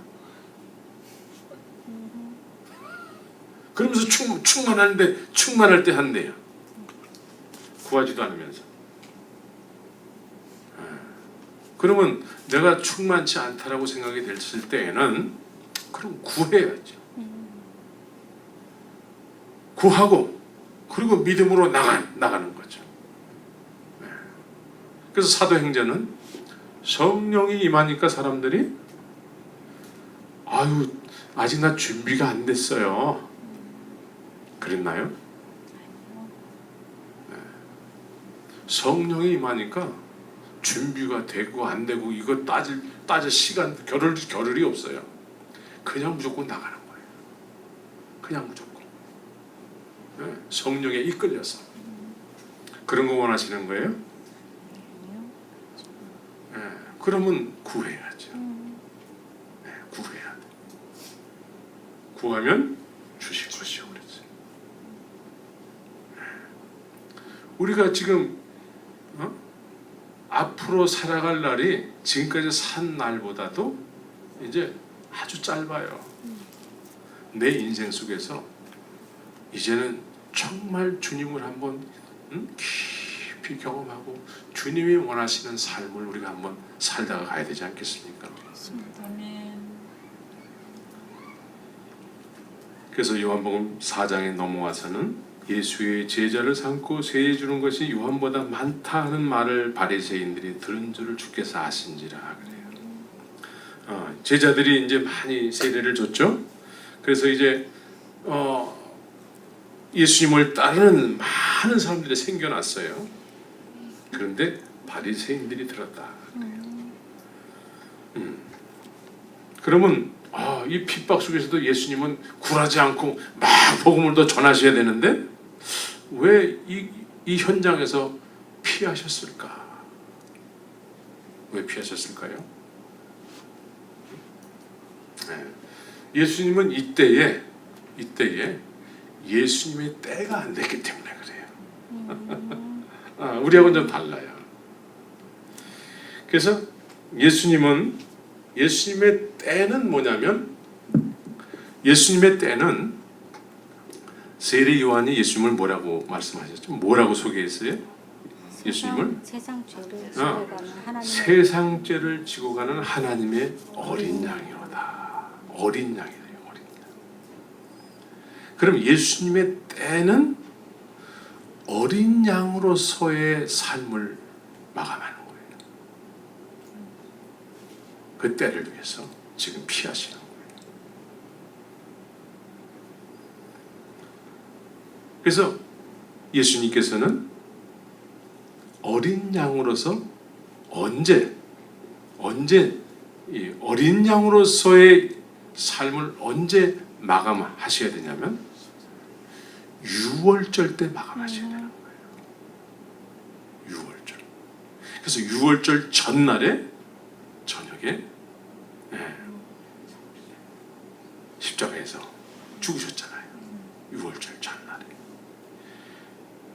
그러면서 충만할 때 한대요. 구하지도 않으면서. 그러면 내가 충만치 않다라고 생각이 됐을 때에는 그럼 구해야죠. 구하고 그리고 믿음으로 나가는 거죠. 그래서 사도행전은 성령이 임하니까 사람들이 아유 아직 나 준비가 안 됐어요. 그랬나요? 성령이 임하니까 준비가 되고 안 되고 이거 따질 시간 겨를이 없어요. 그냥 무조건 나가는 거예요. 그냥 무조건. 네, 성령에 이끌려서. 그런 거 원하시는 거예요? 아니요. 네, 그러면 구해야죠. 네, 구해야 돼. 구하면 주실 것이요. 그랬어요. 네. 우리가 지금 앞으로 살아갈 날이 지금까지 산 날보다도 이제 아주 짧아요. 내 인생 속에서 이제는 정말 주님을 한번 깊이 경험하고 주님이 원하시는 삶을 우리가 한번 살다가 가야 되지 않겠습니까? 아멘. 그래서 요한복음 4장에 넘어와서는 예수의 제자를 삼고 세례 주는 것이 요한보다 많다 하는 말을 바리새인들이 들은 줄을 주께서 아신지라 그래요. 제자들이 이제 많이 세례를 줬죠. 그래서 이제 예수님을 따르는 많은 사람들이 생겨났어요. 그런데 바리새인들이 들었다. 그러면 이 핍박 속에서도 예수님은 굴하지 않고 막 복음을 더 전하셔야 되는데 왜 이 현장에서 피하셨을까? 왜 피하셨을까요? 네. 예수님은 이때에 예수님의 때가 안 됐기 때문에 그래요. 우리하고는 좀 달라요. 그래서 예수님의 때는 뭐냐면 예수님의 때는 세례 요한이 예수님을 뭐라고 말씀하셨죠? 뭐라고 소개했어요? 예수님을 세상 죄를 지고 가는 하나님의 세상 죄를 지고 가는 하나님의 어린 양이로다. 어린 양이래요. 어린 양. 그럼 예수님의 때는 어린 양으로서의 삶을 마감하는 거예요. 그 때를 위해서 지금 피하시는 거예요. 그래서 예수님께서는 어린 양으로서 언제 이 어린 양으로서의 삶을 언제 마감하셔야 되냐면 유월절 때 마감하셔야 되는 거예요. 유월절. 그래서 유월절 전날에 저녁에 십자가에서 죽으셨잖아요. 유월절 전날에.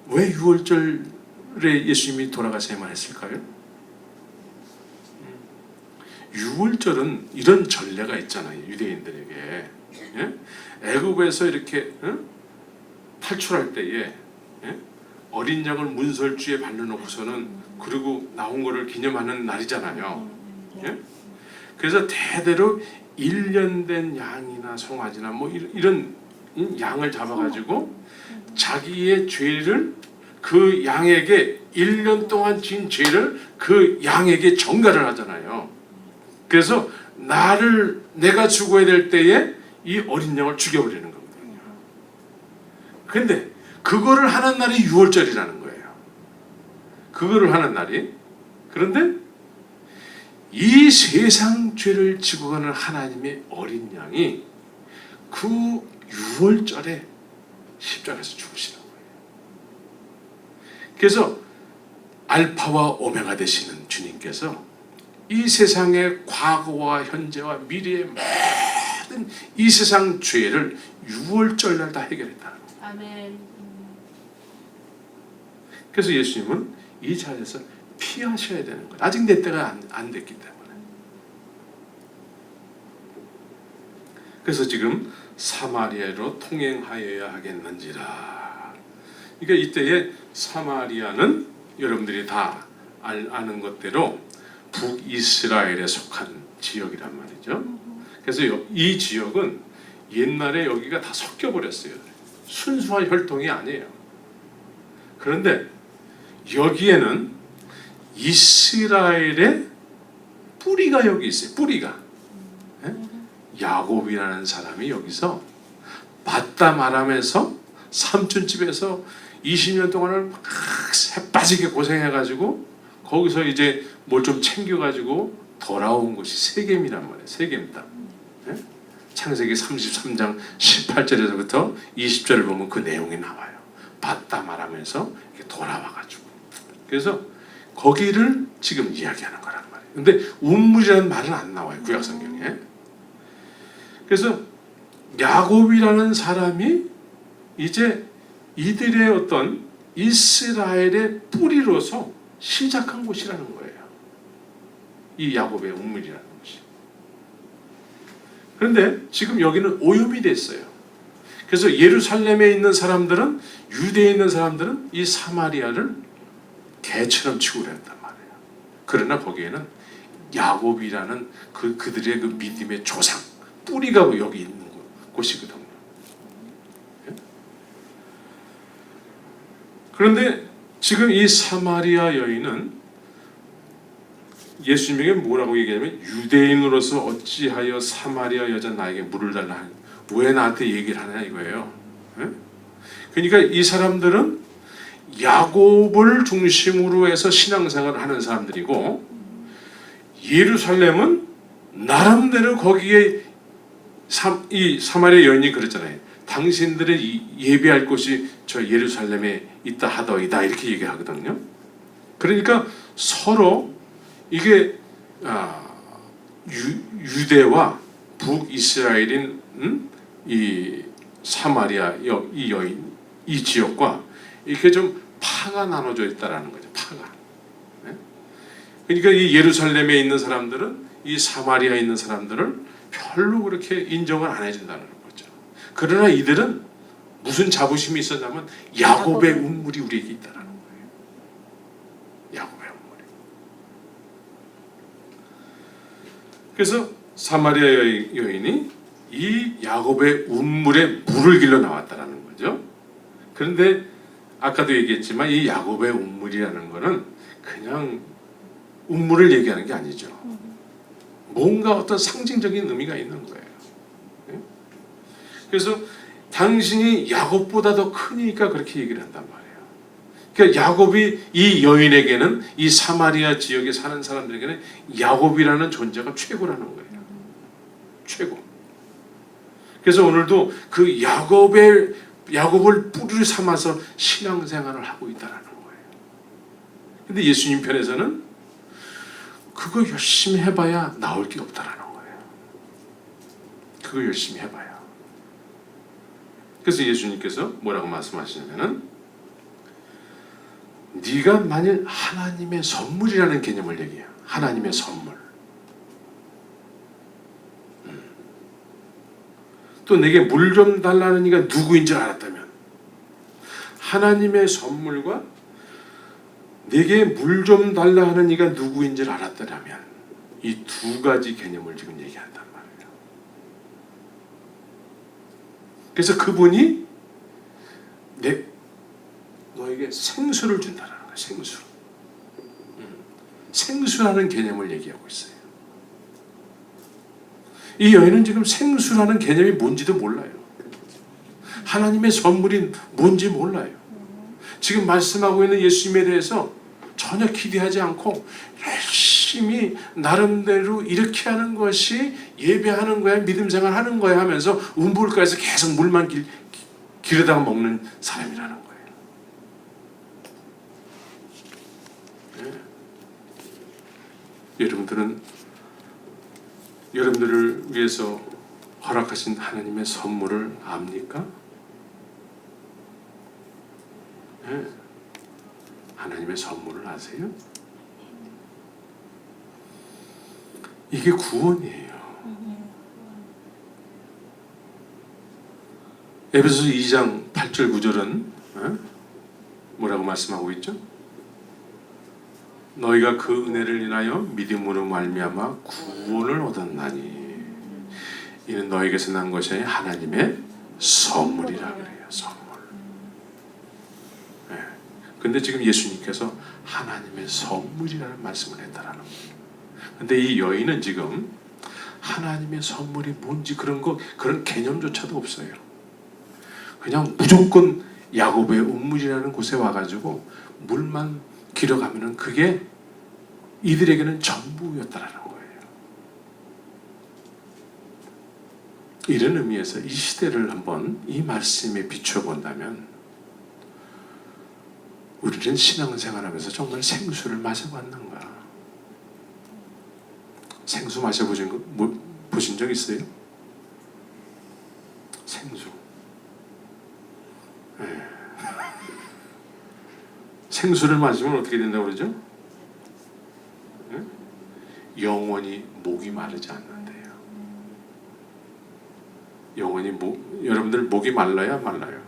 왜 유월절에 예수님이 돌아가셔야만 했을까요? 유월절은 이런 전례가 있잖아요. 유대인들에게. 애굽에서 이렇게 탈출할 때에 어린 양을 문설주에 발라놓고서는 그리고 나온 거를 기념하는 날이잖아요. 그래서 대대로 1년 된 양이나 송아지나 뭐 이런 양을 잡아가지고 자기의 죄를 그 양에게 1년 동안 진 죄를 그 양에게 전가를 하잖아요. 그래서 내가 죽어야 될 때에 이 어린 양을 죽여버리는 거거든요. 근데 그거를 하는 날이 유월절이라는 거예요. 그거를 하는 날이. 그런데 이 세상 죄를 지고 가는 하나님의 어린 양이 그 유월절에 십자가에서 죽으시는 거예요. 그래서 알파와 오메가 되시는 주님께서 이 세상의 과거와 현재와 미래의 모든 이 세상 죄를 유월절날 다 해결했다는 거예요. 아멘. 그래서 예수님은 이 자리에서 피하셔야 되는 거예요. 아직 내 때가 안 됐기 때문에. 그래서 지금 사마리아로 통행하여야 하겠는지라. 그러니까 이때에 사마리아는 여러분들이 다 아는 것대로 북이스라엘에 속한 지역이란 말이죠. 그래서 이 지역은 옛날에 여기가 다 섞여 버렸어요. 순수한 혈통이 아니에요. 그런데 여기에는 이스라엘의 뿌리가 여기 있어요. 뿌리가. 야곱이라는 사람이 여기서 바담 아람에서 삼촌집에서 20년 동안을 막 새 빠지게 고생해가지고 거기서 이제 뭘 좀 챙겨가지고 돌아온 곳이 세겜이란 말이에요. 세겜 땅. 창세기 33장 18절에서부터 20절을 보면 그 내용이 나와요. 봤다 말하면서 이렇게 돌아와가지고. 그래서 거기를 지금 이야기하는 거란 말이에요. 근데 운물이라는 말은 안 나와요, 구약 성경에. 그래서 야곱이라는 사람이 이제 이들의 어떤 이스라엘의 뿌리로서 시작한 곳이라는 거예요. 이 야곱의 운물이라는 것이. 그런데 지금 여기는 오염이 됐어요. 그래서 예루살렘에 있는 사람들은, 유대에 있는 사람들은 이 사마리아를 개처럼 치고 그랬단 말이에요. 그러나 거기에는 야곱이라는 그들의 그 믿음의 조상, 뿌리가 여기 있는 곳이거든요. 그런데 지금 이 사마리아 여인은 예수님에게 뭐라고 얘기하냐면, 유대인으로서 어찌하여 사마리아 여자 나에게 물을 달라 하냐, 왜 나한테 얘기를 하냐 이거예요. 그러니까 이 사람들은 야곱을 중심으로 해서 신앙생활을 하는 사람들이고, 예루살렘은 나름대로 거기에 이 사마리아 여인이 그랬잖아요. 당신들의 예배할 곳이 저 예루살렘에 있다 하더이다, 이렇게 얘기하거든요. 그러니까 서로 이게 유대와 북이스라엘인 이 사마리아 이 여인, 이 지역과 이렇게 좀 파가 나눠져 있다라는 거죠. 파가. 그러니까 이 예루살렘에 있는 사람들은 이 사마리아에 있는 사람들을 별로 그렇게 인정을 안 해준다는 거죠. 그러나 이들은 무슨 자부심이 있었냐면, 야곱의 운물이 우리에게 있다는 거예요. 야곱의 운물이. 그래서 사마리아 여인이 이 야곱의 운물에 물을 길러 나왔다는 거죠. 그런데 아까도 얘기했지만 이 야곱의 운물이라는 거는 그냥 운물을 얘기하는 게 아니죠. 뭔가 어떤 상징적인 의미가 있는 거예요. 그래서 당신이 야곱보다 더 크니까 그렇게 얘기를 한단 말이에요. 그러니까 야곱이 이 여인에게는, 이 사마리아 지역에 사는 사람들에게는 야곱이라는 존재가 최고라는 거예요. 최고. 그래서 오늘도 그 야곱을 뿌리를 삼아서 신앙생활을 하고 있다는 거예요. 근데 예수님 편에서는 그거 열심히 해봐야 나올 게 없다라는 거예요. 그거 열심히 해봐야. 그래서 예수님께서 뭐라고 말씀하시냐면은, 네가 만일 하나님의 선물이라는 개념을 얘기해요. 하나님의 선물. 또 내게 물 좀 달라는 이가 누구인 줄 알았다면, 하나님의 선물과 내게 물 좀 달라 하는 이가 누구인 줄 알았더라면, 이 두 가지 개념을 지금 얘기한단 말이에요. 그래서 그분이 너에게 생수를 준다는 거예요. 생수. 생수라는 개념을 얘기하고 있어요. 이 여인은 지금 생수라는 개념이 뭔지도 몰라요. 하나님의 선물이 뭔지 몰라요. 지금 말씀하고 있는 예수님에 대해서 전혀 기대하지 않고 열심히 나름대로 이렇게 하는 것이 예배하는 거야, 믿음 생활하는 거야 하면서 운불가에서 계속 물만 기르다가 먹는 사람이라는 거예요. 여러분들을 위해서 허락하신 하나님의 선물을 압니까? 네. 하나님의 선물을 아세요? 이게 구원이에요. 에베소서 2장 8절 9절은 뭐라고 말씀하고 있죠? 너희가 그 은혜를 인하여 믿음으로 말미암아 구원을 얻었나니 이는 너희에게서 난 것이 아니라 하나님의 선물이라 그래요. 선물. 네. 근데 지금 예수님께서 하나님의 선물이라는 말씀을 했다라는 거예요. 근데 이 여인은 지금 하나님의 선물이 뭔지 그런 개념조차도 없어요. 그냥 무조건 야곱의 운물이라는 곳에 와가지고 물만 길어가면은 그게 이들에게는 전부였다라는 거예요. 이런 의미에서 이 시대를 한번 이 말씀에 비춰본다면 우리는 신앙생활하면서 정말 생수를 마셔봤는가? 생수 보신 적 있어요? 생수. 네. 생수를 마시면 어떻게 된다고 그러죠? 네? 영원히 목이 마르지 않는데요. 영원히 여러분들 목이 말라요, 안 말라요?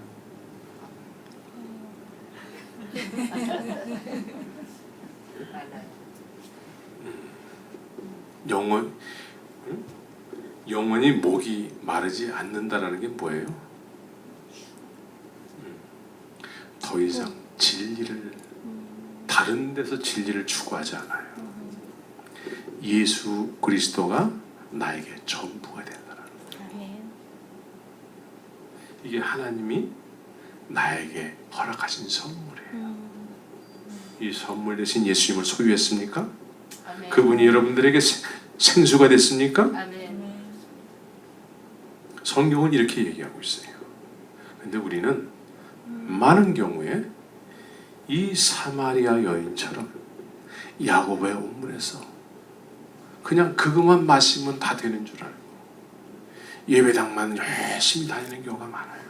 영원히 목이 마르지 않는다라는 게 뭐예요? 더 이상 다른 데서 진리를 추구하지 않아요. 예수 그리스도가 나에게 전부가 된다는 거예요. 이게 하나님이 나에게 허락하신 선물이에요. 이 선물 대신 예수님을 소유했습니까? 아멘. 그분이 여러분들에게 생수가 됐습니까? 아멘. 성경은 이렇게 얘기하고 있어요. 근데 우리는 많은 경우에 이 사마리아 여인처럼 야고보의 온물에서 그냥 그것만 마시면 다 되는 줄 알고 예배당만 열심히 다니는 경우가 많아요.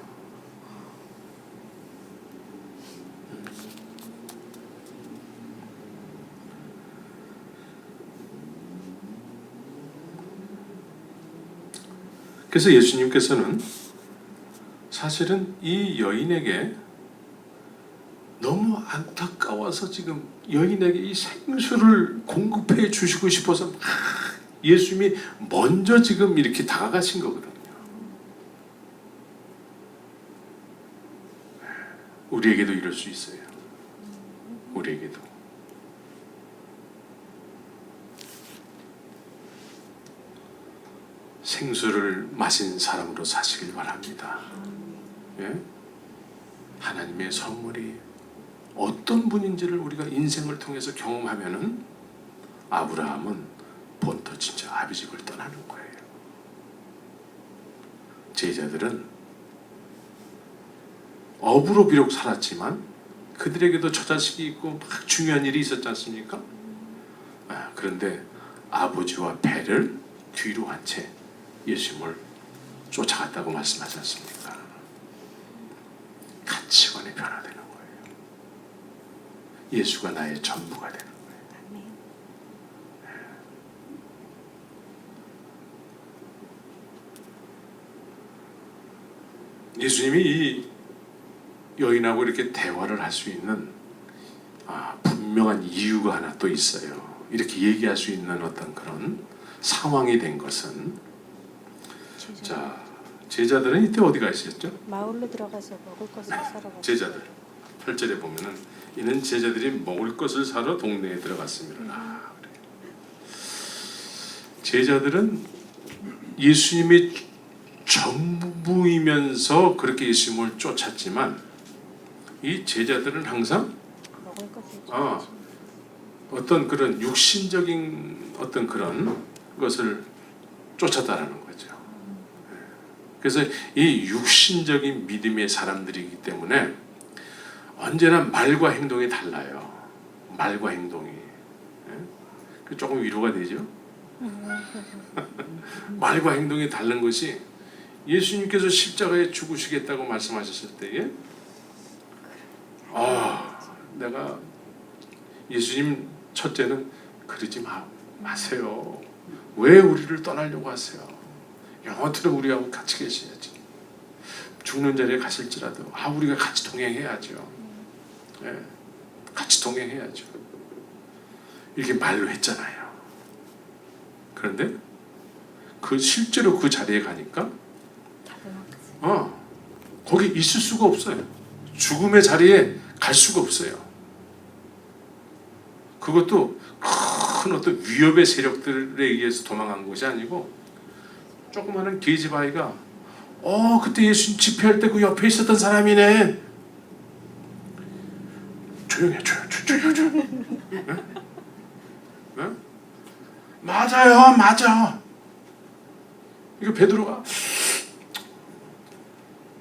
그래서 예수님께서는 사실은 이 여인에게 너무 안타까워서 지금 여인에게 이 생수를 공급해 주시고 싶어서 예수님이 먼저 지금 이렇게 다가가신 거거든요. 우리에게도 이럴 수 있어요. 우리에게도. 생수를 마신 사람으로 사시길 바랍니다. 예? 하나님의 선물이 어떤 분인지를 우리가 인생을 통해서 경험하면은 아브라함은 본토 진짜 아비집을 떠나는 거예요. 제자들은 업으로 비록 살았지만 그들에게도 처자식이 있고 막 중요한 일이 있었지 않습니까? 그런데 아버지와 배를 뒤로 한 채 예수님을 쫓아갔다고 말씀하지 않습니까? 가치관이 변화되는 거예요. 예수가 나의 전부가 되는 거예요. 예수님이 이 여인하고 이렇게 대화를 할 수 있는 분명한 이유가 하나 또 있어요. 이렇게 얘기할 수 있는 어떤 그런 상황이 된 것은 자, 제자들은 이때 어디 가 있었죠? 마을로 들어가서 먹을 것을 사러 갔어요. 제자들 8절에 보면은 이는 제자들이 먹을 것을 사러 동네에 들어갔습니다. 그래요. 제자들은 예수님이 전부이면서 그렇게 예수님을 쫓았지만 이 제자들은 항상 먹을 것을 어떤 그런 육신적인 어떤 그런 것을 쫓았다라는 거죠. 그래서 이 육신적인 믿음의 사람들이기 때문에 언제나 말과 행동이 달라요. 말과 행동이. 조금 위로가 되죠. 말과 행동이 다른 것이 예수님께서 십자가에 죽으시겠다고 말씀하셨을 때에 내가 예수님 첫째는 그러지 마세요. 왜 우리를 떠나려고 하세요? 영원토록 우리하고 같이 계셔야지. 죽는 자리에 가실지라도 우리가 같이 동행해야죠. 네, 같이 동행해야죠. 이렇게 말로 했잖아요. 그런데 실제로 그 자리에 가니까 거기 있을 수가 없어요. 죽음의 자리에 갈 수가 없어요. 그것도 큰 어떤 위협의 세력들에 의해서 도망간 것이 아니고 조그마한 계집아이가 그때 예수님 집회할 때 그 옆에 있었던 사람이네. 조용해. 네? 네? 맞아요. 이거 베드로가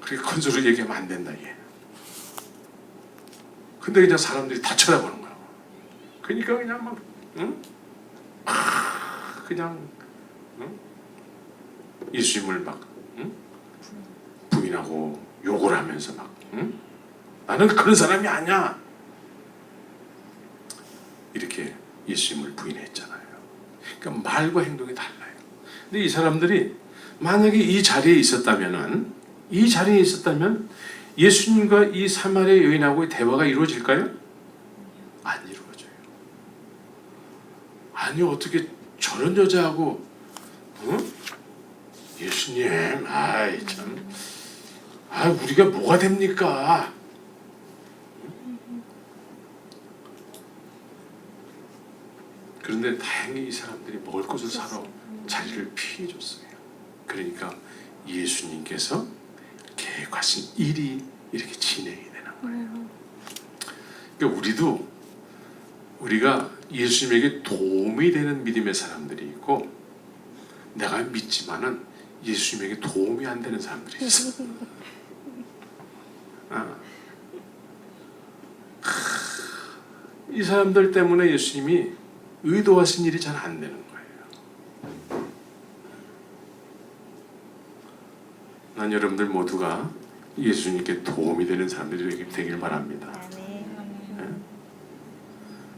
그렇게 큰 소리로 얘기하면 안 된다 이게. 근데 그냥 사람들이 다 쳐다보는 거야. 그러니까 그냥 막 응? 그냥 응? 예수님을 막 응? 부인하고 욕을 하면서 막 응? 나는 그런 사람이 아니야 이렇게 예수님을 부인했잖아요. 그러니까 말과 행동이 달라요. 근데 이 사람들이 만약에 이 자리에 있었다면 예수님과 이 사마리아 여인하고의 대화가 이루어질까요? 안 이루어져요. 아니 어떻게 저런 여자하고 예수님 아이 참 우리가 뭐가 됩니까? 그런데 다행히 이 사람들이 먹을 것을 사러 자리를 피해 줬어요. 그러니까 예수님께서 계획하신 일이 이렇게 진행이 되는 거예요. 그러니까 우리가 예수님에게 도움이 되는 믿음의 사람들이 있고 내가 믿지만은 예수님에게 도움이 안 되는 사람들이 있어. 이 사람들 때문에 예수님이 의도하신 일이 잘 안 되는 거예요. 난 여러분들 모두가 예수님께 도움이 되는 사람들이 되길 바랍니다.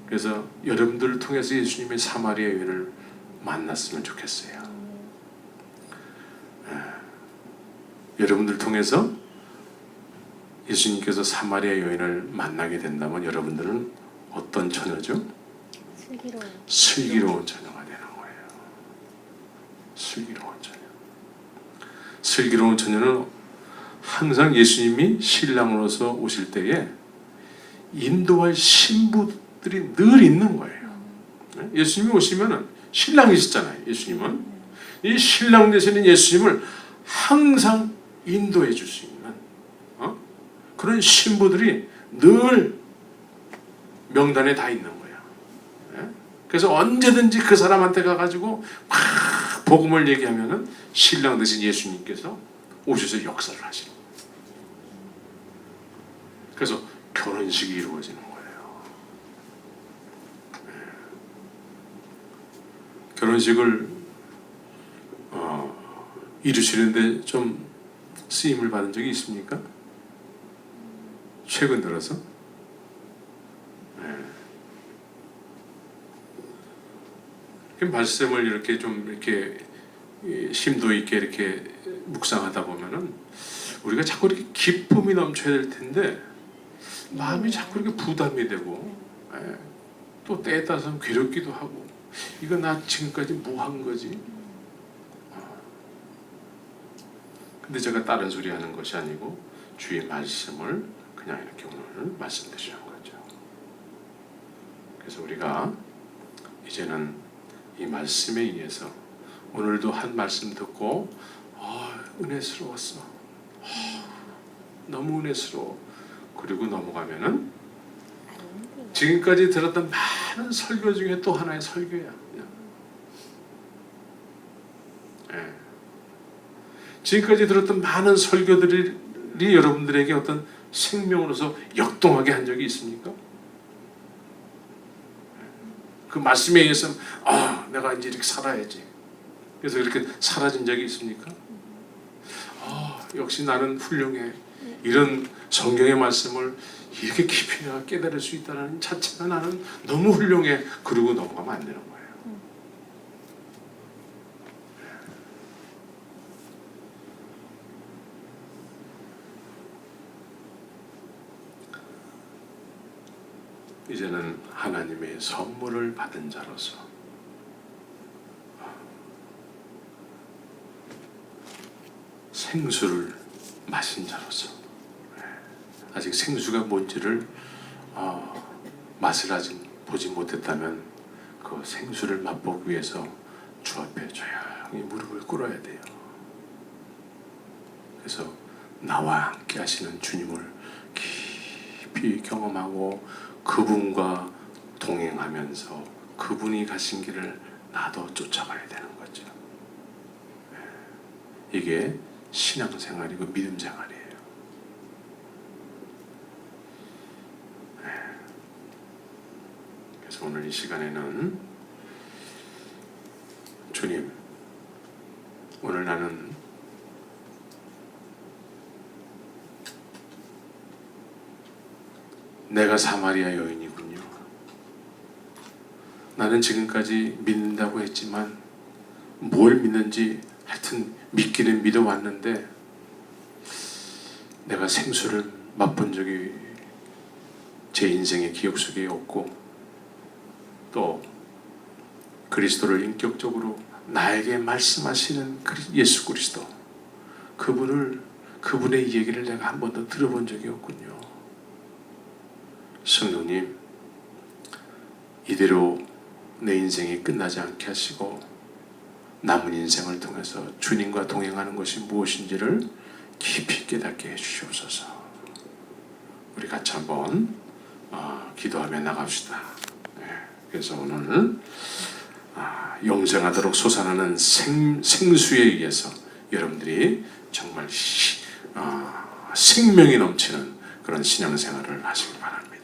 그래서 여러분들을 통해서 예수님의 사마리아 여인을 만났으면 좋겠어요. 여러분들 통해서 예수님께서 사마리아 여인을 만나게 된다면 여러분들은 어떤 처녀죠? 슬기로운 처녀가 되는 거예요. 슬기로운 처녀. 슬기로운 처녀는 항상 예수님이 신랑으로서 오실 때에 인도할 신부들이 늘 있는 거예요. 예수님이 오시면은 신랑이시잖아요. 예수님은 이 신랑 되시는 예수님을 항상 인도해 줄 수 있는 그런 신부들이 늘 명단에 다 있는 거예요. 그래서 언제든지 그 사람한테 가가지고 막 복음을 얘기하면은 신랑 되신 예수님께서 오셔서 역사를 하시는 거예요. 그래서 결혼식이 이루어지는 거예요. 결혼식을 이루시는데 좀 쓰임을 받은 적이 있습니까? 최근 들어서? 말씀을 이렇게 좀 이렇게 심도 있게 이렇게 묵상하다 보면은 우리가 자꾸 이렇게 기쁨이 넘쳐야 될 텐데 마음이 자꾸 이렇게 부담이 되고 또 때에 따라서는 괴롭기도 하고 이거 나 지금까지 뭐 한 거지? 근데 제가 다른 소리 하는 것이 아니고 주의 말씀을 그냥 이렇게 오늘 말씀드리는 거죠. 그래서 우리가 이제는 이 말씀에 의해서 오늘도 한 말씀 듣고 은혜스러웠어. 너무 은혜스러워. 그리고 넘어가면은 지금까지 들었던 많은 설교 중에 또 하나의 설교야. 지금까지 들었던 많은 설교들이 여러분들에게 어떤 생명으로서 역동하게 한 적이 있습니까? 그 말씀에 의해서 내가 이제 이렇게 살아야지. 그래서 그렇게 사라진 적이 있습니까? 역시 나는 훌륭해. 이런 성경의 말씀을 이렇게 깊이 내가 깨달을 수 있다는 자체가 나는 너무 훌륭해. 그러고 넘어가면 안 되는 거예요. 이제는 하나님의 선물을 받은 자로서 생수를 마신 자로서 아직 생수가 뭔지를 맛을 아직 보지 못했다면 그 생수를 맛보기 위해서 주 앞에 조용히 무릎을 꿇어야 돼요. 그래서 나와 함께 하시는 주님을 깊이 경험하고 그분과 동행하면서 그분이 가신 길을 나도 쫓아가야 되는 거죠. 이게 신앙생활이고 믿음생활이에요. 오늘 이 시간에는 주님, 오늘 나는 내가 사마리아 여인이군요. 나는 지금까지 믿는다고 했지만 뭘 믿는지 하여튼 믿기는 믿어왔는데 내가 생수를 맛본 적이 제 인생의 기억 속에 없고 또 그리스도를 인격적으로 나에게 말씀하시는 예수 그리스도 그분의 얘기를 내가 한 번도 들어본 적이 없군요. 성령님, 이대로 내 인생이 끝나지 않게 하시고 남은 인생을 통해서 주님과 동행하는 것이 무엇인지를 깊이 깨닫게 해주시옵소서. 우리 같이 한번 기도하며 나갑시다. 그래서 오늘 영생하도록 솟아나는 생수에 의해서 여러분들이 정말 생명이 넘치는 그런 신앙생활을 하시기 바랍니다.